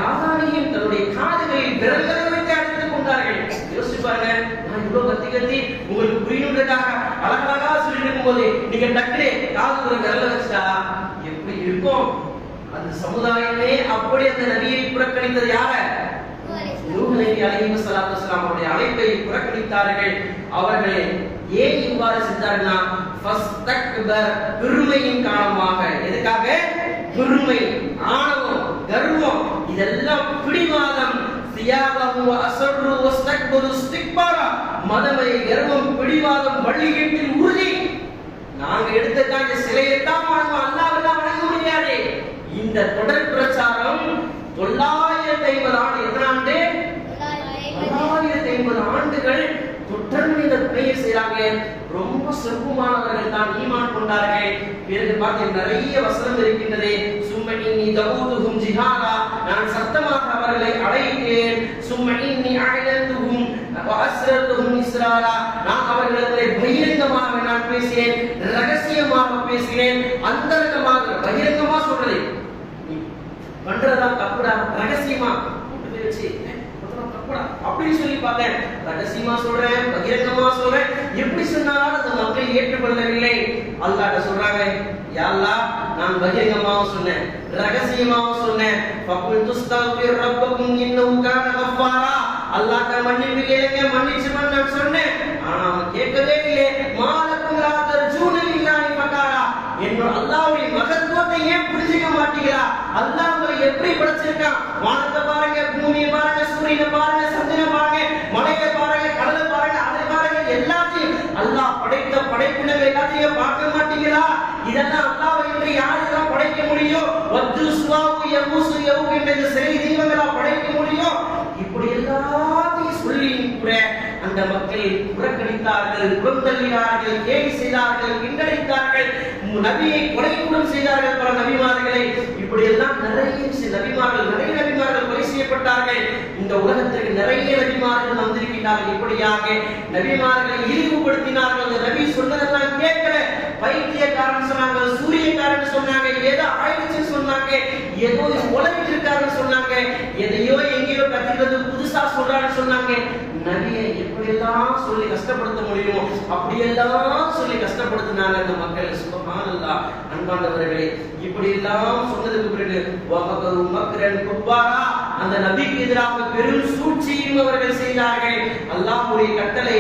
ஆதாரியும் தன்னுடைய காதுகளில் விரல்களை வைத்து அடித்துக் கொண்டார்கள். யோசிச்சு பாருங்க, நான் இவ்வளவு கத்தி கத்தி உங்களுக்கு புரியணுன்றதுக்காக அழகழகா சொல்லி இருக்கும் போது நீங்க டக்குனே காதுக்குள்ள விரல வச்சுட்டா எப்படி இருக்கும்? அந்த சமுதாயமே அப்படி அந்த நபியை புறக்கணித்தது யார? நூஹ் நபி அலைஹிஸ்ஸலாத்து வஸலாம் அவருடைய அழைப்பை புறக்கணித்தார்கள். அவர்கள் ஏன் இவ்வாறு செஞ்சார்கள்னா ஃபஸ்தக்பர், பெருமையின் காரணமாக. எதுக்காக? பெருமை, ஆணவம், கர்வம், இதெல்லாம் பிடிவாதம். சியாபஹு வஅஸ்ரு வஸ்தக்பரு இஸ்திக்பாரா, மதமை, கர்வம், பிடிவாதம், வழிகேட்டில் உறுதி. நாங்க எடுத்துட்டாங்க சிலையை தான் வணங்குவோம், அல்லாஹ்வை வணங்க முடியாது. இந்த தொடர் பிரச்சாரம் 950 ஆண்டு, எத்தனை ஆண்டு? 950 ஆண்டுகள் தொடர்ந்து இந்த பணியை செய்றாங்க. ரொம்ப சிறப்புமானவர்கள் தான் ஈமான் கொண்டார்கள். பிறகு பார்த்து நிறைய வசனம் இருக்கின்றது. சும்மஇன்னி தஊதுஹும் ஜிஹாரா, நான் சத்தமாக அவர்களை அழைத்தேன். சும்மஇன்னி அஅலந்துஹும் வஅஸ்ரர்துஹும் இஸ்ராரா, நான் அவர்களை பகிரங்கமாக நான் பேசினேன், ரகசியமாக பேசினேன். அந்தரங்கமாக, பகிரங்கமா சொல்றது பண்றதா தப்புடா, ரகசியமா கூட்டு வச்சு அப்படி சொல்லி பார்த்தேன். ரகசியமா சொல்றேன், பகிரங்கமா சொல்றேன், எப்படி சொன்னாலும் அந்த மக்கள் ஏற்றுக்கொள்ளவில்லை. அல்லாஹ்ட்ட சொல்றாங்க, யா அல்லாஹ், நான் பகிரங்கமாவும் சொன்னேன், ரகசியமாவும் சொன்னேன். ஃபகுல் துஸ்தக்பிர் ரப்பக்கும் இன்னஹு கான கஃபாரா, அல்லாஹ்ட்ட மன்னிப்பு கேளுங்க, மன்னிச்சுன்னு நான் சொன்னேன். ஆனா அவன் கேட்கவே இல்லை. மாலக்கும் லா தர்ஜூன லில்லாஹி ஃபகாரா, என்னோட அல்லாஹ்வுடைய மகத்துவத்தை ஏன் புரிஞ்சிக்க மாட்டீங்களா? அல்லாஹ் உங்களை எப்படி படைச்சிருக்கான்? வானத்தை பாருங்க, பூமியை பாருங்க, சூரியனை பாருங்க, சந்திரனை பாருங்க, மலையை பாருங்க, கடலை பாருங்க, அதை பாருங்க, எல்லாத்தையும் அல்லாஹ் படைத்த படைப்பினங்கள் எல்லாத்தையும் பார்க்க மாட்டீங்களா? இதெல்லாம் அல்லாஹ்வை என்று யாரெல்லாம் படைக்க முடியும்? வத்து சுவாவு யபூசு யவு என்ற சிலை தெய்வங்களா படைக்க முடியும்? இப்படி எல்லாத்தையும் சொல்லி கூட அந்த மக்கள் புறக்கணித்தார்கள், புறந்தள்ளினார்கள், கேலி செய்தார்கள், கிண்டடித்தார்கள், நபியை கொலை கூட செய்தார்கள். பல நபிமார்களை இப்படி எல்லாம் நிறைய நபிமார்கள் கொலை செய்யப்பட்டார்கள். இந்த உலகத்திற்கு நிறைய நபிமார்கள் வந்திருக்கிறார்கள். இப்படியாக நபிமார்களை இழிவுபடுத்தினார்கள். அந்த நபி சொன்னதெல்லாம் கேட்கல. பைத்தியக்காரன் சொன்னாங்க, சூரியக்காரன் சொன்னாங்க, ஏதோ ஆயிடுச்சுன்னு சொன்னாங்க, ஏதோ உலகிட்டு இருக்காருன்னு சொன்னாங்க, எதையோ எங்கேயோ கத்துக்கிறது புதுசா சொல்றான்னு சொன்னாங்க. நபியை எப்படியெல்லாம் சொல்லி கஷ்டப்படுத்த முடியுமோ அப்படியெல்லாம் சொல்லி கஷ்டப்படுத்தினாங்க அந்த மக்கள். சுப்ஹானல்லாஹ். அன்பானவர்களே, இப்படி எல்லாம் சொன்னதுக்கு பிறகு வகரு மக்ரன் குப்பாரா, அந்த நபிக்கு எதிராக பெரும் சூழ்ச்சியும் அவர்கள் செய்தார்கள். அல்லாஹ்வுடைய கட்டளை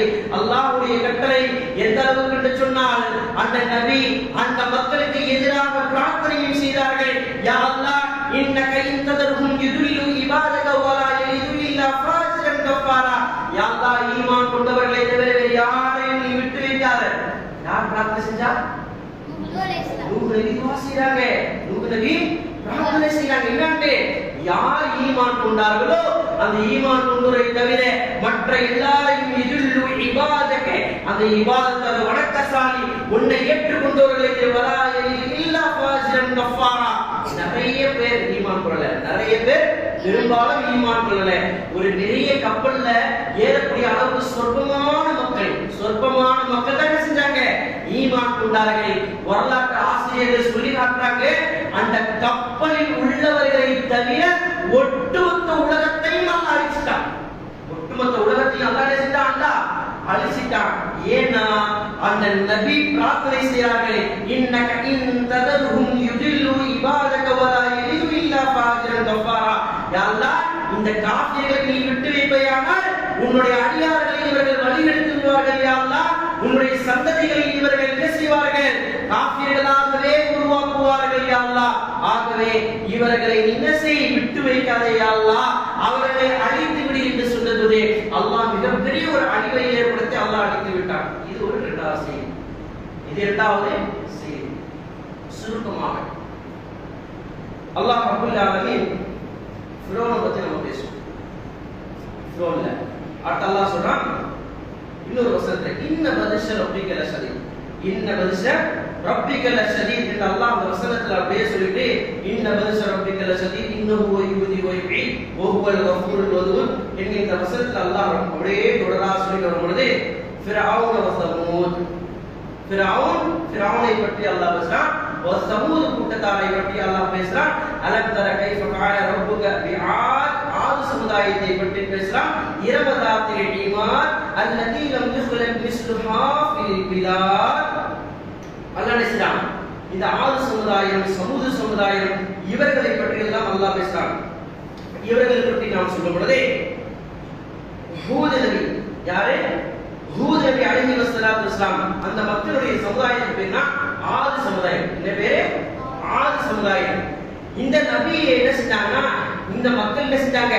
எந்த அளவுக்கு என்று சொன்னால், அந்த நபி அந்த மக்களுக்கு எதிராக பிரார்த்தனையும் செய்தார்கள். யா அல்லாஹ், இன்னக இன்ததர்ஹும் யுதில்லு இபாதக வலா யலிது இல்லா ஃபாஜிரன் கஃபாரா. யா அல்லாஹ், ஈமான் கொண்டவர்களை தவிர வேறு யாரையும் நீ விட்டு வைக்காத. யார் பிரார்த்தனை செஞ்சா? நூஹ் நபி துஆ செய்றாங்க. நூஹ் நபி பிரார்த்தனை செய்றாங்க. என்னன்னு? யார் ஈமான் கொண்டார்களோ அந்த ஈமான் கொண்டவரை தவிர மற்ற எல்லாரையும் யுதில்லு இபாதக, அந்த இபாதத்தை வணக்கசாலி உன்னை ஏற்றுக்கொண்டவர்களை வலா யலிது இல்லா ஃபாஜிரன் கஃபாரா. நிறைய பேர் ஈமான் கொள்ளல, நிறைய பேர் பெரும்பாலும் ஈமான் கொள்ளல. ஒரு பெரிய கப்பல்ல ஏறக்கூடிய அளவுக்கு சொற்பமான மக்கள் தான் செஞ்சாங்க, ஈமான் கொண்டார்கள். வரலாற்று ஆசிரியர்கள் சொல்லி காட்டுறாங்க, அந்த கப்பலில் உள்ளவர்களை தவிர ஒட்டுமொத்த உலகத்தையும் அல்லாஹ் அழிச்சிட்டான். ஒட்டுமொத்த உலகத்தையும் அல்லாஹ் அழிச்சிட்டான். ஏன்னா அந்த நபி பிரார்த்தனை செய்றார்கள், இன்னக இன்ததர்ஹும் யுதில்லு இபாதக வலா யலிது இல்லா ஃபாஜிரன் கஃபாரா. யா அல்லாஹ், இந்த காஃபிர்களை நீ விட்டு வைப்பாயானால் உன்னுடைய அடியார்களை இவர்கள் வழிநடத்துவார்கள். யா அல்லாஹ், உன்னுடைய சந்ததிகளை இவர்கள் என்ன செய்வார்கள்? காஃபிர்களாகவே உருவாக்குவார்கள். யா அல்லாஹ், ஆகவே இவர்களை என்ன செய், விட்டு வைக்காதே யா அல்லாஹ், அவர்களை அழித்து விடு என்று சொன்னதுவே அல்லாஹ் மிகப்பெரிய ஒரு அழிவை ஏற்படுத்தி அல்லாஹ் அழித்து விட்டான். இது ஒரு இரண்டாவது செய்தி. இது இரண்டாவது செய்தி. சுருக்கமாக அல்லாஹ் ரப்பல் ஆலமீன் ஃபிரௌனை பத்தி நம்ம பேசுவோம். ஃப்ரோன்ல. அடுத்து அல்லாஹ் சொல்றான் இன்னொரு வசனத்துல இன்ன பத்ஷ ரப்பிக லஷதீத், இன்ன பத்ஷ ரப்பிக லஷதீத் என்று அல்லாஹ் அந்த வசனத்துல அப்படியே சொல்லிட்டு இன்ன பத்ஷ ரப்பிக லஷதீத் இன்னஹு யுதி வ யுஈத் வ ஹுவல் கஃபூருல் வதூத் என்கிற வசனத்துல அல்லாஹ் அப்படியே தொடரா சொல்லி வரும்போது ஃபிரௌன் வ சமூத், ஃபிரௌனை பற்றி அல்லாஹ் பேசுறான், வ சமூத் கூட்டத்தாரை பற்றி அல்லாஹ் பேசுறான். அலம் தர கைஃப கஅல ரப்புக பிஆத், ஆத் சமுதாயத்தை பற்றி பேசுறான். இரவதாத்தில் ஈமான் அல்லதி லம் யுக்லக் மிஸ்லுஹா ஃபில் பிலாத். அல்லாஹ் பேசுறான் இந்த ஆத் சமுதாயம், சமூது சமுதாயம் இவர்களை பற்றி எல்லாம் அல்லாஹ் பேசுறான். இவர்களை பற்றி நாம் சொல்லும் பொழுது ஹூத் நபி யாரு? ஹூத் நபி அலைஹி வஸல்லத்து வஸலாம் அந்த மக்களுடைய சமுதாயத்துக்கு பேர்னா ஆத் சமுதாயம். என்ன பேரு? ஆத் சமுதாயம். இந்த நபியை என்ன செஞ்சாங்கன்னா இந்த மக்கள் என்ன செஞ்சாங்க?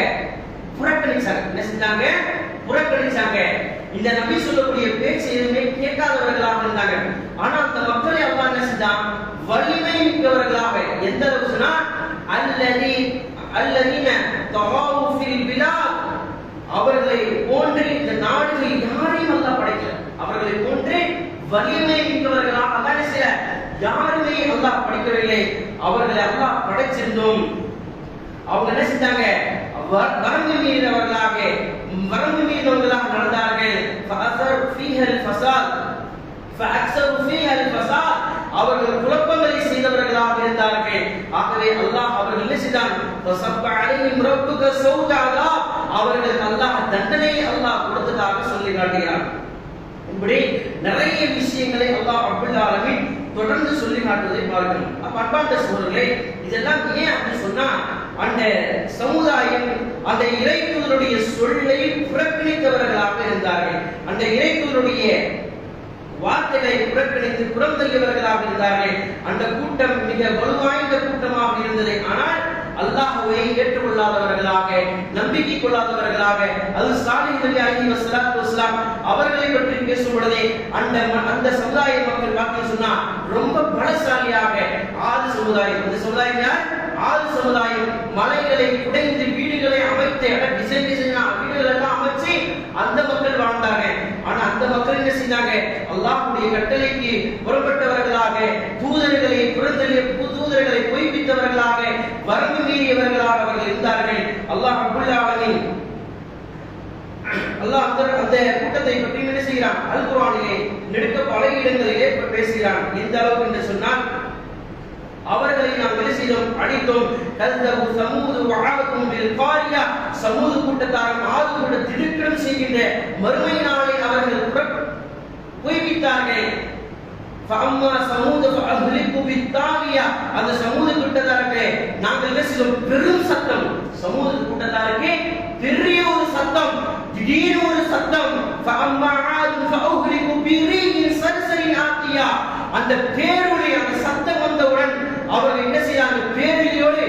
புறக்கணிச்சாங்க. என்ன செஞ்சாங்க? புறக்கணிச்சாங்க. இந்த நபி சொல்லக்கூடிய பேச்சு எதுவுமே கேட்காதவர்களாக இருந்தாங்க. ஆனா அந்த மக்களை அல்லாஹ் என்ன செஞ்சான்? வலிமை மிக்கவர்களாக. எந்த அளவுக்கு சொன்னா அல்லதீன தகாவு ஃபில் பிலாத், அவர்களை போன்று இந்த நாடுகளில் யாரையும் அல்லாஹ் படைக்கல. அவர்களை போன்று வலிமை மிக்கவர்களாக அல்லாஹ் என்ன செய்யல? யாருமே அல்லாஹ் படைக்கவில்லை. அவர்களை அல்லாஹ் படைச்சிருந்தோம். அவங்க என்ன செஞ்சாங்க? வரம்பு மீறினவர்களாக நடந்தார்கள். அவர்கள் குழப்பங்களை செய்தவர்களாக இருந்தார்கள். ஆகவே அல்லாஹ் அவர்கள் என்ன செய்தான்? அவர்களுக்கு அல்லாஹ் தண்டனை அல்லாஹ் கொடுத்ததாக சொல்லி காட்டுகிறார். இப்படி நிறைய விஷயங்களை அல்லாஹ் ரப்பல் ஆலமீன் தொடர்ந்து சொல்லி காட்டுவதை பார்க்கணும். அப்ப அன்பார்ந்த சகோதரர்களே, இதெல்லாம் ஏன் அப்படி சொன்னா அந்த சமுதாயம் அந்த இறைத்தூதருடைய சொல்லை புறக்கணித்தவர்களாக இருந்தார்கள். அந்த இறைத்தூதருடைய வார்த்தைகளை புறக்கணித்து புறந்தள்ளியவர்களாக இருந்தார்கள். அந்த கூட்டம் மிக வலுவாய்ந்த கூட்டமாக இருந்தது. ஆனால் அல்லாஹ்வை ஏற்றுக்கொள்ளாதவர்களாக, நம்பிக்கை கொள்ளாதவர்களாக, அது சாலிஹ் நபி அலைஹி வஸல்லத்து வஸலாம் அவர்களை பற்றி பேசும் பொழுதே அந்த சமுதாய மக்கள் வாக்கில் சொன்னா ரொம்ப பலசாலியாக ஆது சமுதாயம். இந்த சமுதாயம் யார்? ஆது சமுதாயம். மலைகளை குடைந்து வீடுகளை அமைத்து டிசைனா வீடுகள் எல்லாம் அமைச்சு அந்த மக்கள் வாழ்ந்தாங்க. ஆனா அந்த மக்கள் என்ன செஞ்சாங்க? அல்லாஹ்வுடைய கட்டளைக்கு புறப்பட்டவர்களாக, தூதர்களை புறந்தள்ளிய தூதர்களை பொய்ப்பித்தவர்களாக, வரம்பு மீறியவர்களாக அவர்கள் இருந்தார்கள். அல்லாஹ் ரப்பல் ஆலமீன் அல்லாஹ் அந்த கூட்டத்தை பற்றி என்ன செய்கிறான்? அல் குர்ஆனிலே நெடுக்க பல இடங்களிலே பேசுகிறான். எந்த அளவுக்கு என்று சொன்னால் அவர்களை நாம் என்ன செய்தோம்? அடித்தோம். கல்தபு சமூது வஆதும் பில் காரியா, சமூது கூட்டத்தாரும் ஆது கூட திடுக்கிடம் செய்கின்ற மறுமை நாளை அவர்கள் பொய்ப்பித்தார்கள். ஃபஅம்மா சமூது ஃபஅஹ்லிகு பித்தாவியா, அந்த சமூது கூட்டத்தாருக்கு நாங்கள் என்ன செய்தோம்? பெரும் சத்தம். சமூது கூட்டத்தாருக்கு பெரிய ஒரு சத்தம், திடீர் ஒரு சத்தம். ஃபஅம்மா ஆது ஃபஅஹ்லிகு பிரீஹின் சர்சரின் ஆத்தியா, அந்த பேருடைய அந்த சத்தம் வந்தவுடன் அவர்கள் என்ன செய்யறாங்க? பேரியோடு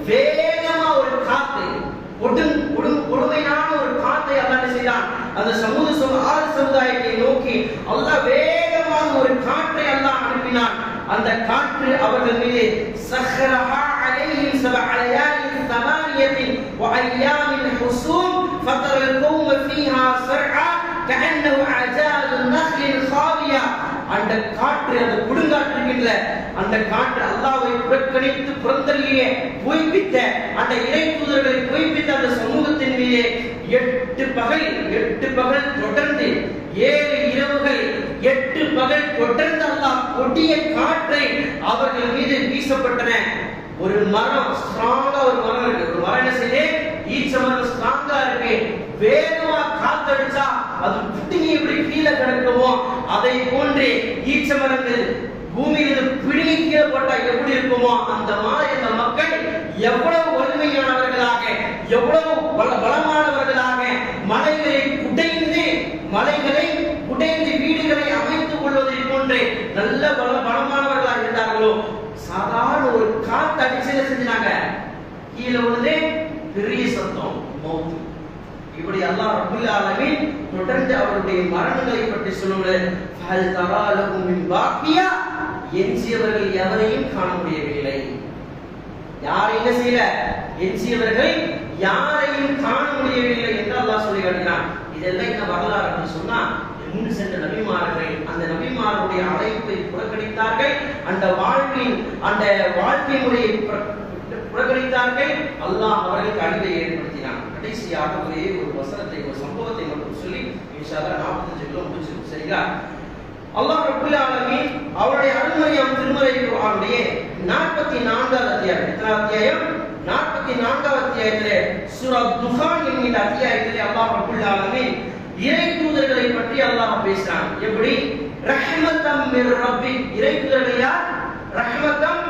வேகமா ஒரு காத்து, கொடுமையான ஒரு காத்தை அல்லாஹ் என்ன செய்தான்? அந்த ஆறு சமுதாயத்தை நோக்கி அல்லாஹ் வேகமான ஒரு காற்றை அல்லாஹ் அனுப்பினான். அந்த காற்று அவர்கள் மீது சஹரஹா அலைஹிம் சபஅ லயாலின் ஸமானியத்தின் வ அய்யாமின் ஹுசூம் ஃபதரல் கௌம ஃபீஹா ஸர்ஆ கஅன்னஹு அஜாலுன் நஹ்லின் காவியா. அந்த காற்று, அந்த கொடுங்காற்றுகின்ற அந்த காற்று அல்லாஹ்வை புறக்கணித்து புறந்தள்ளிய பொய்ப்பித்த அந்த இறை தூதர்களை பொய்ப்பித்த அந்த சமூகத்தின் மீது 8 பகல் தொடர்ந்து 7 இரவுகள் 8 பகல் தொடர்ந்து அல்லாஹ் கொடிய காற்றை அவர்கள் மீது வீசப்பட்டன. ஒரு மரம், ஸ்ட்ராங்கா ஒரு மரம் இருக்கு. ஒரு மரம் என்ன செய்யுது? ஈச்ச மரம் ஸ்ட்ராங்கா இருக்கு. வேகமா காத்தடிச்சா அது புட்டிங்கி எப்படி கீழே கிடக்குமோ அதை போன்று ஈச்ச மரங்கள் பூமியிலிருந்து பிடுங்கி கீழே போட்டா எப்படி இருக்குமோ அந்த மாதிரி அந்த மக்கள் எவ்வளவு வலிமையானவர்களாக, எவ்வளவு பலமானவர்களாக மலைகளை குடைந்து வீடுகளை அமைத்துக் கொள்வதை போன்று நல்ல பலமானவர்களாக இருந்தார்களோ, சாதாரண ஒரு காத்து அடிச்சு செஞ்சாங்க, கீழே விழுந்து பெரிய சத்தம், மௌத். இப்படி அல்லாஹ் ரப்பல் ஆலமீன் தொடர்ந்து அவருடைய மரணங்களை பற்றி சொல்லும்போது ஹல் தரா லஹும் மின் பாக்கியா, எஞ்சியவர்கள் எவரையும் காண முடியவில்லை. யாரை என்ன செய்யல? எஞ்சியவர்கள் யாரையும் காண முடியவில்லை என்று அல்லாஹ் சொல்லி காட்டினான். இதெல்லாம் என்ன வரலாறு சொன்னா, முன் சென்ற நபிமார்கள் அந்த நபிமார்களுடைய அழைப்பை புறக்கணித்தார்கள், அந்த வாழ்க்கை முறையை புறக்கணித்தார்கள். அல்லாஹ் அவர்களுக்கு அழிவை ஏற்படுத்தினான். கடைசியாக ஒரே ஒரு வசனத்தை, ஒரு சம்பவத்தை மட்டும் சொல்லி இன்ஷா அல்லாஹ் 45 கிலோ முடிச்சிருக்கோம். சரிங்களா? அல்லாஹ் ரப்பல் ஆலமீன் அவருடைய அருள்மறையாம் திருமறை குர்ஆனுடைய 44வது அத்தியாயம், எத்தனை அத்தியாயம்? 44வது அத்தியாயத்திலே சூரா துஹான் என்கிற அத்தியாயத்திலே அல்லாஹ் ரப்பல் ஆலமீன் இறை தூதர்களை பற்றி அல்லாஹ் பேசுறான். எப்படி? ரஹ்மத்தம் மிர் ரப்பிக். இறை தூதர்கள் யார்? ரஹ்மத்தம்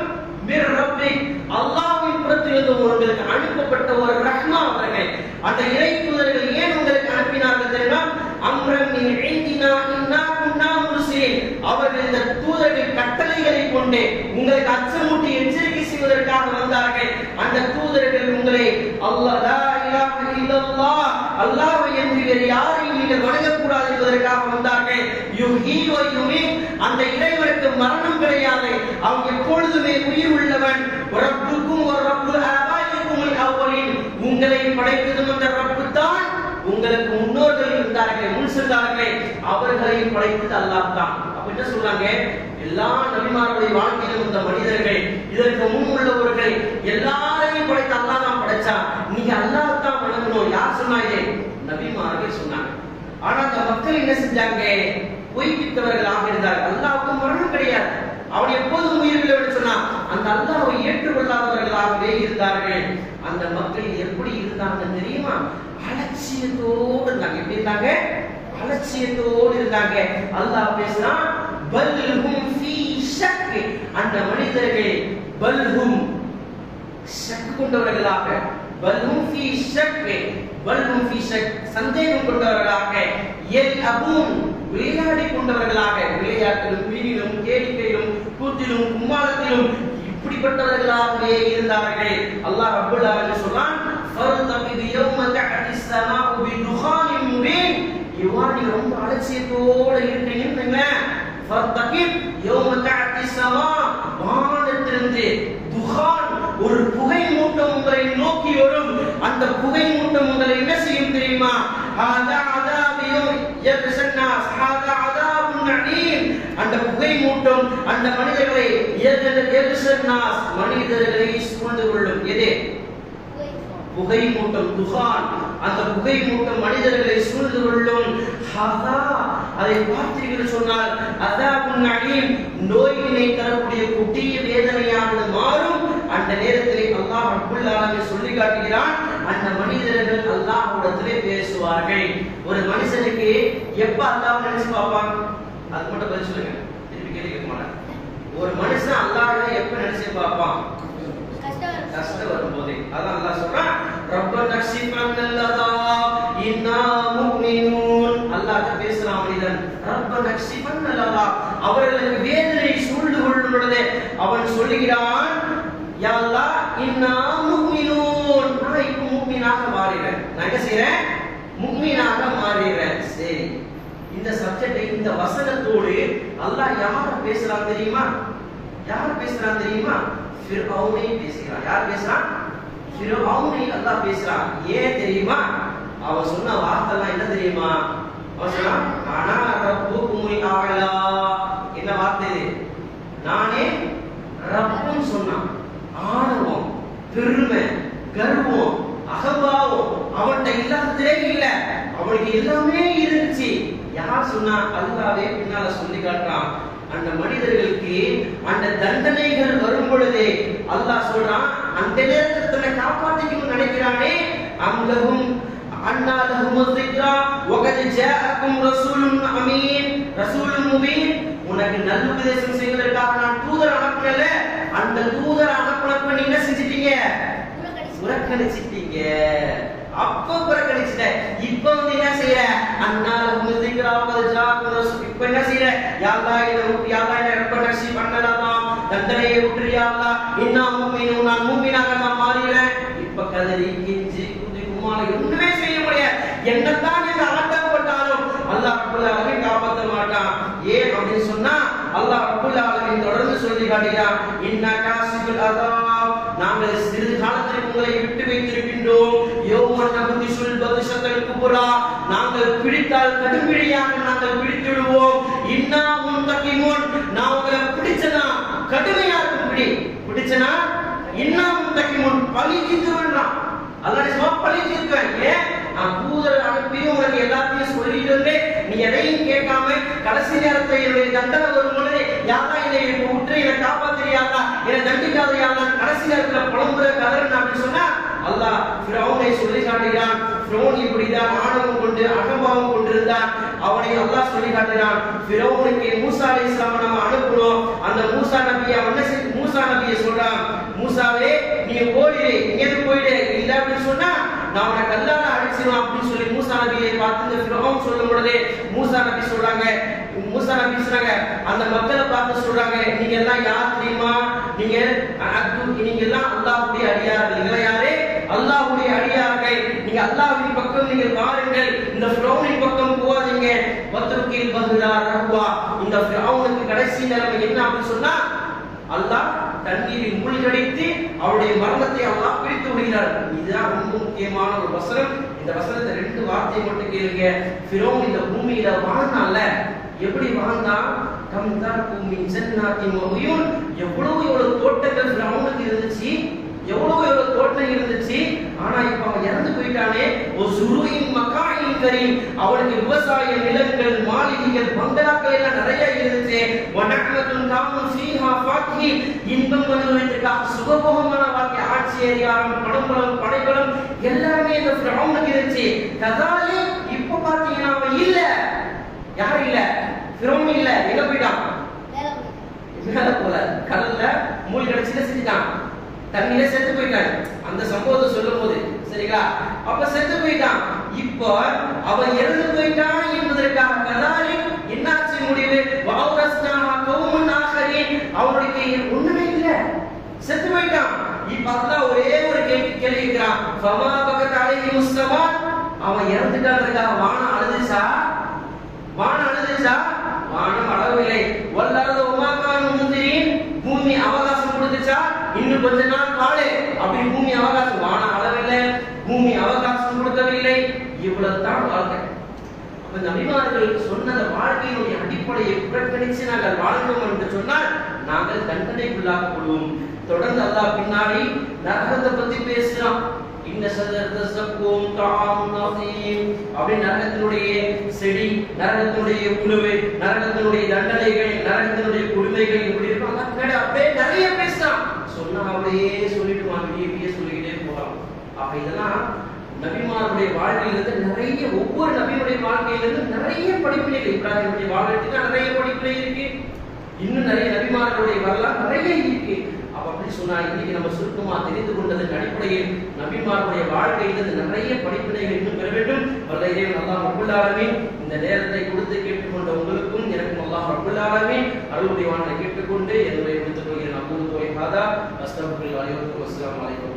மிர் ரப்பிக், அல்லாஹ்வின் புறத்திலிருந்து உங்களுக்கு அனுப்பப்பட்ட ஒரு ரஹ்மா அவர்கள். அந்த இறை தூதர்கள் ஏன் உங்களுக்கு அனுப்பினார்கள் தெரியுமா? அம்ரன் மின் இந்தினா இன்னா குன்னா முர்சிலின். அவர்கள் இந்த தூதர்கள் கட்டளைகளை கொண்டு உங்களுக்கு அச்சமூட்டி எச்சரிக்கை செய்வதற்காக வந்தார்கள். அந்த தூதர்கள் உங்களை அல்லாஹ் லா இலாஹ இல்லல்லாஹ், அல்லாஹ்வை என்று வேறு யாரையும் நீங்கள் வணங்கக்கூடாது என்பதற்காக வந்தார்கள். யுஹ்யி வ யுமீத், அந்த இறைவனுக்கு மரணம் கிடையாது, அவன் எப்பொழுதுமே உயிர் உள்ளவன். ரப்புக்கும் வ ரப்பு ஆபாயிக்கும் அவ்வலின், உங்களை படைத்ததும் அந்த ரப்பு தான், உங்களுக்கு முன்னோர்கள் இருந்தார்கள், முன் சென்றார்கள், அவர்களை படைத்தது அல்லாஹ் தான். அப்ப என்ன சொல்றாங்க? எல்லா நபிமார்களுடைய வாழ்க்கையிலும் இந்த மனிதர்கள், இதற்கு முன் உள்ளவர்கள் எல்லாரையும் படைத்த அல்லாஹ் தான் படைச்சான். நீங்க அல்லாஹ் தான் வணங்கணும். யார் சொன்னாங்க? நபிமார்கள் சொன்னாங்க. ஆனா அந்த மக்கள் என்ன செஞ்சாங்க? பொய்ப்பித்தவர்களாக இருந்தார்கள். அல்லாஹ்வுக்கு மரணம் கிடையாது, அவன் எப்போதும் உயிரில்லை என்று சொன்னான். அந்த அல்லாஹ்வை ஏற்றுக்கொள்ளாதவர்களாகவே இருந்தார்கள். அந்த மக்கள் எப்படி இருந்தாங்க தெரியுமா? அலட்சியத்தோடு இருந்தாங்க. எப்படி இருந்தாங்க? அலட்சியத்தோடு இருந்தாங்க. அல்லாஹ் பேசுறான், பல்ஹும் ஃபீ ஷக். அந்த மனிதர்கள் பல்ஹும் ஷக் கொண்டவர்களாக, பல்ஹும் ஃபீ ஷக், பல்ஹும் ஃபீ ஷக் சந்தேகம் கொண்டவர்களாக, யல்அபூன் விளையாடி கொண்டவர்களாக, விளையாட்டிலும் பிரிவிலும் கேளிக்கையிலும் கூத்திலும் கும்மாளத்திலும் இப்படிப்பட்டவர்களாகவே இருந்தார்கள். அல்லாஹ் ரப்பல் ஆலமீன் சொல்றான், ஃபர்தபித் யௌம தஅதிஸ் ஸமாஉ பிதுகானின் முபீன். இவ்வாறு ரொம்ப அலட்சியத்தோடு இருக்கிறீங்க. ஃபர்தபித் யௌம தஅதிஸ் ஸமா, வானத்திலிருந்து துகான், ஒரு புகை மூட்டம் உங்களை நோக்கி வரும். அந்த புகை மூட்டம் உங்களை என்ன செய்யும் தெரியுமா? ஹாதா அதாபியோ யத்ஸன்னாஸ், ஹாதா அதாபுன் அலீம். அந்த புகை மூட்டம் அந்த மனிதர்களை யத்ஸன்னாஸ், மனிதர்களை சூழ்ந்து கொள்ளும். எது? புகை மூட்டம், துகான். அந்த புகை மூட்டம் மனிதர்களை சூழ்ந்து கொள்ளும். ஹாதா, அதை பார்த்தீர்கள் சொன்னால் அதாபுன் அலீம், நோயினை தரக்கூடிய கொடிய வேதனையானது மாறும். அந்த நேரத்திலே அல்லாஹ் ரப்பல் ஆலமீன் சொல்லி காட்டுகிறான், அந்த மனிதர்கள் அல்லாஹ்விடத்திலே பேசுவார்கள். ஒரு மனுஷனுக்கு எப்ப அல்லாஹ்வை நினைச்சு பார்ப்பான்? அது மட்டும் பதில் சொல்லுங்க, திருப்பி கேட்க மாட்டேன். ஒரு மனுஷன் அல்லாஹ்வை எப்ப நினைச்சு பார்ப்பான்? கஷ்டம் வரும்போது. அதான் அல்லாஹ் சொல்றான், ரப்பனா க்ஷிஃபன்னல்லதா இன்னா முஃமினூன். அல்லாஹ் பேசுறான் மனிதன், ரப்பனா க்ஷிஃபன்னல்லதா, அவர்களுக்கு வேதனை சூழ்ந்து கொள்ளும் பொழுது அவன் சொல்லுகிறான், யா அல்லாஹ் இன்னா முஃமினூன், நான் இப்போ முஃமினாக மாறிறேன். நான் என்ன செய்றேன்? முஃமினாக மாறிறேன். சரி, இந்த சப்ஜெக்ட், இந்த வசனத்தோடு அல்லாஹ் யாரை பேசுறான் தெரியுமா? யார் பேசுறான் தெரியுமா? ஃபிர்அவுனை பேசுறான். யார் பேசுறான்? ஃபிர்அவுனை அல்லாஹ் பேசுறான். ஏன் தெரியுமா? அவன் சொன்ன வார்த்தைலாம் என்ன தெரியுமா? அவன் சொன்னான், அனா ரப்புக்குமுல் அலா. என்ன வார்த்தை இது? நானே ரப்புன்னு சொன்னான். ஆணவம், பெருமை, கர்வம், அகம்பாவம் அவன்கிட்ட இல்லாததே இல்ல, அவனுக்கு எல்லாமே இருந்துச்சு. யார் சொன்னா? அல்லாஹ்வே பின்னால சொல்லி காட்டுறான். அந்த மனிதர்களுக்கு அந்த தண்டனைகள் வரும் பொழுது அல்லாஹ் சொல்றான், அந்த நேரத்தில் தன்னை காப்பாற்றிக்கணும்னு நினைக்கிறானே, அம்லஹும் அன்னாலஹும் ذிக்ரா வகத் ஜாஅக்கும் ரசூலுன் அமீன் ரசூலுன் முபீன். உனக்கு நல்லுபதேசம் செய்வதற்காக நான் தூதர் அனுப்பல, அந்த தூதர் அனுப்புனப்ப நீங்க என்ன செஞ்சிட்டீங்க? புறக்கணிச்சிட்டீங்க. அப்ப புறக்கணிச்சிட்ட. இப்ப வந்து என்ன செய்யற? அன்னாலஹும் ذிக்ரா வகத் ஜாஅக்கும் ரசூல். இப்ப என்ன செய்யற? யா அல்லாஹ் என்ன ரப்பனா க்ஷிஃபன்னல்லதா, தண்டனையை விட்டுரு யா அல்லாஹ், இன்னா முஃமினூன், நான் முஃமினாக நான் மாறிறேன். இப்ப கதறி கெஞ்சி குதி குமால ஒண்ணுமே செய்ய முடியாது. என்னதான் நீங்க அலட்டப்பட்டாலும் அல்லாஹ் ரப்பல் ஆலமீன் காப்பாற்ற மாட்டான். ஏன் அப்படின்னு சொன்னா அல்லாஹ் ரப்பல் ஆலமீன் தொடர்ந்து சொல்லி காட்டுகிறான், இன்னா காசிபுல் அஸாப், நாங்கள் சிறிது காலத்திற்கு உங்களை விட்டு வைத்திருக்கின்றோம். யௌமன் நபதிசுல் பத்ஷத்தல் குப்ரா, நாங்கள் பிடித்தால் கடும்பிடியாக நாங்கள் பிடித்துடுவோம். இன்னா முன்தகிமுன், நான் உங்களை பிடிச்சனா கடுமையா இருக்கும் பிடி, பிடிச்சனா இன்னா முன்தகிமுன் பழி தீர்த்துவேன்றான். அல்லாஹ் சும்மா பழி தீர்த்துவேன். ஏன்? நான் தூதர் அனுப்பியும் உனக்கு எல்லாத்தையும் சொல்லிட்டு இருந்தேன், நீ எதையும் கேட்காம கடைசி நேரத்தில் என்னுடைய தண்டனை வரும் பொழுது யாரா என்னை விட்டு என்னை காப்பாத்திரியாதா, என்னை தண்டிக்காதையாதா, கடைசி நேரத்தில் புலம்புற கதறன் அப்படின்னு சொன்னா அல்லாஹ் ஃபிரௌனை சொல்லி காட்டுகிறான். ஃபிரௌன் இப்படிதான் ஆணவம் கொண்டு அகம்பாவம் கொண்டிருந்தான். அவனை அல்லாஹ் சொல்லி காட்டுகிறான். ஃபிரௌனுக்கு மூசா அலைஹிஸ்ஸலாம் நம்ம அனுப்புறோம். அந்த மூசா நபியை மூசா நபியை சொல்றான், மூசாவே நீ ஓடிடு, இங்கேருந்து போயிடு, இல்ல அப்படின்னு சொன்னா நான் உன்னை கல்லால அடிச்சிருவான் அப்படின்னு சொல்லி மூசா நபியை பார்த்து இந்த ஃபிரௌன் சொல்லும் பொழுது மூசா நபி சொல்றாங்க, அந்த மக்களை பார்த்து சொல்றாங்க, நீங்க எல்லாம் யார் தெரியுமா? நீங்க எல்லாம் அல்லாஹ்வுடைய அடியார்கள். நீங்க யாரு? அல்லாஹ்வுடைய அடியார்கள். நீங்க அல்லாஹ்வின் பக்கம் நீங்கள் வாருங்கள், இந்த ஃபிரௌனின் பக்கம் போகாதீங்க. வத்ருகில் பஹ்ரா ரஹ்வா, இந்த ஃபிரௌனுக்கு கடைசி நிலைமை என்ன அப்படின்னு சொன்னா அல்லாஹ் தண்ணீரில் மூழ்கடித்து அவருடைய மரணத்தை அல்லாஹ் பிரித்து விடுகிறார். இதுதான் ரொம்ப முக்கியமான ஒரு வசனம். இந்த வசனத்தை ரெண்டு வார்த்தை மட்டும் கேளுங்க. ஃபிரௌன் இந்த பூமியில வாழ்ந்தான்ல, எப்படி வாழ்ந்தான்? கம்தரகுமின் ஜன்னாத்தின் வஉயூன், எவ்வளவு தோட்டங்கள் ஃபிரௌனுக்கு இருந்துச்சு, எவ்வளவு தோட்டம் இருந்துச்சு. ஆனா இப்ப அவன் இறந்து போயிட்டானே. ஒரு சுருயின் மகாயின் கரீம், அவனுக்கு விவசாய நிலங்கள், மாளிகைகள், பங்களாக்கள் எல்லாம் நிறைய இருந்துச்சு. வனக்கலத்துன் காமுன் ஃபீஹா ஃபாக்கி, இன்பம் அனுபவித்திருக்காக சுகபோகமான வாழ்க்கை, ஆட்சி அதிகாரம், பணபலம், படைபலம் எல்லாமே இந்த ஃபிரௌனுக்கு இருந்துச்சு. கதாலி இப்ப பாத்தீங்கன்னா அவன் இல்ல. யாரும் இல்ல, ஃபிரௌன் இல்ல. எங்க போயிட்டான்? மேல போல கடல்ல மூழ்கி அடிச்சு செஞ்சுட்டான், தண்ணியில செத்து போயிட்டான். அந்த சம்பவத்தை சொல்லும் போது சரிங்களா, அப்ப செத்து போயிட்டான். இப்போ அவன் இறந்து போயிட்டான் என்பதற்காக கதாலி என்னாச்சு முடிவு? வௌரஸ்னாஹா கௌமன் ஆகரீன், அவனுக்கு ஒண்ணுமே இல்ல, செத்து போயிட்டான். இப்ப அல்லாஹ் ஒரே ஒரு கேள்வி கேட்கிறான், ஃபமா பகத் அலைஹிமுஸ் ஸமா, அவன் இறந்துட்டான்றதுக்காக வானம் அழுதுச்சா? வானம் அழுதுச்சா? வானம் அழவில்லை. வல்லரது உமாகானு முந்திரீன், பூமி அவகாசம் கொடுத்துச்சா? இன்னும் கொஞ்ச நாள் வாழு அப்படி பூமி அவகாசம். வானம் அளவில்லை, பூமி அவகாசம் கொடுக்கவில்லை. இவ்வளவுதான் வாழ்க்கை. அப்ப நபிமார்கள் சொன்ன வாழ்க்கையினுடைய அடிப்படையை புறக்கணிச்சு நாங்கள் வாழ்ந்தோம் என்று சொன்னால் நாங்கள் தண்டனைக்குள்ளாக்கப்படுவோம். தொடர்ந்து அல்லாஹ் பின்னாடி நரகத்தை பத்தி பேசுறான். இன்ன ஷஜரத ஸக்கூம் தஆமுன் அதீம், அப்படி நரகத்தினுடைய செடி, நரகத்தினுடைய புழுவு, நரகத்தினுடைய தண்டனைகள், நரகத்தினுடைய கொடுமைகள் இப்படி இருக்கும். அல்லாஹ் அப்படியே நிறைய பேசுறான். சொன்னா அப்படியே சொல்லிட்டு அப்படியே சொல்லிக்கிட்டே போகலாம். அப்ப இதெல்லாம் நபிமாருடைய வாழ்க்கையிலிருந்து நிறைய, ஒவ்வொரு நபியுடைய வாழ்க்கையிலிருந்து நிறைய படிப்பினைகள். இப்ராஹிமுடைய வாழ்க்கைக்கு நிறைய படிப்பினை இருக்கு. இன்னும் நிறைய நபிமார்களுடைய வரலாறு நிறைய இருக்கு. அப்படி சொன்னா இன்னைக்கு நம்ம சுருக்கமா தெரிந்து கொண்டதன் அடிப்படையில் நபிமாருடைய வாழ்க்கையிலிருந்து நிறைய படிப்பினைகள் இன்னும் பெற வேண்டும். வல்ல இறைவன் அல்லாஹ் ரப்பல் ஆலமீன் இந்த நேரத்தை கொடுத்து கேட்டுக்கொண்ட உங்களுக்கும் எனக்கும் அல்லாஹ் ரப்பல் ஆலமீன் அருளுடைய வானை கேட்டுக்கொண்டு என்னுடைய முடித்துக் கொள்கிறேன். அபூ துவைஹாதா அஸ்தக்ஃபிருல்லாஹி வ அஸ்ஸலாமு அலைக்கும்.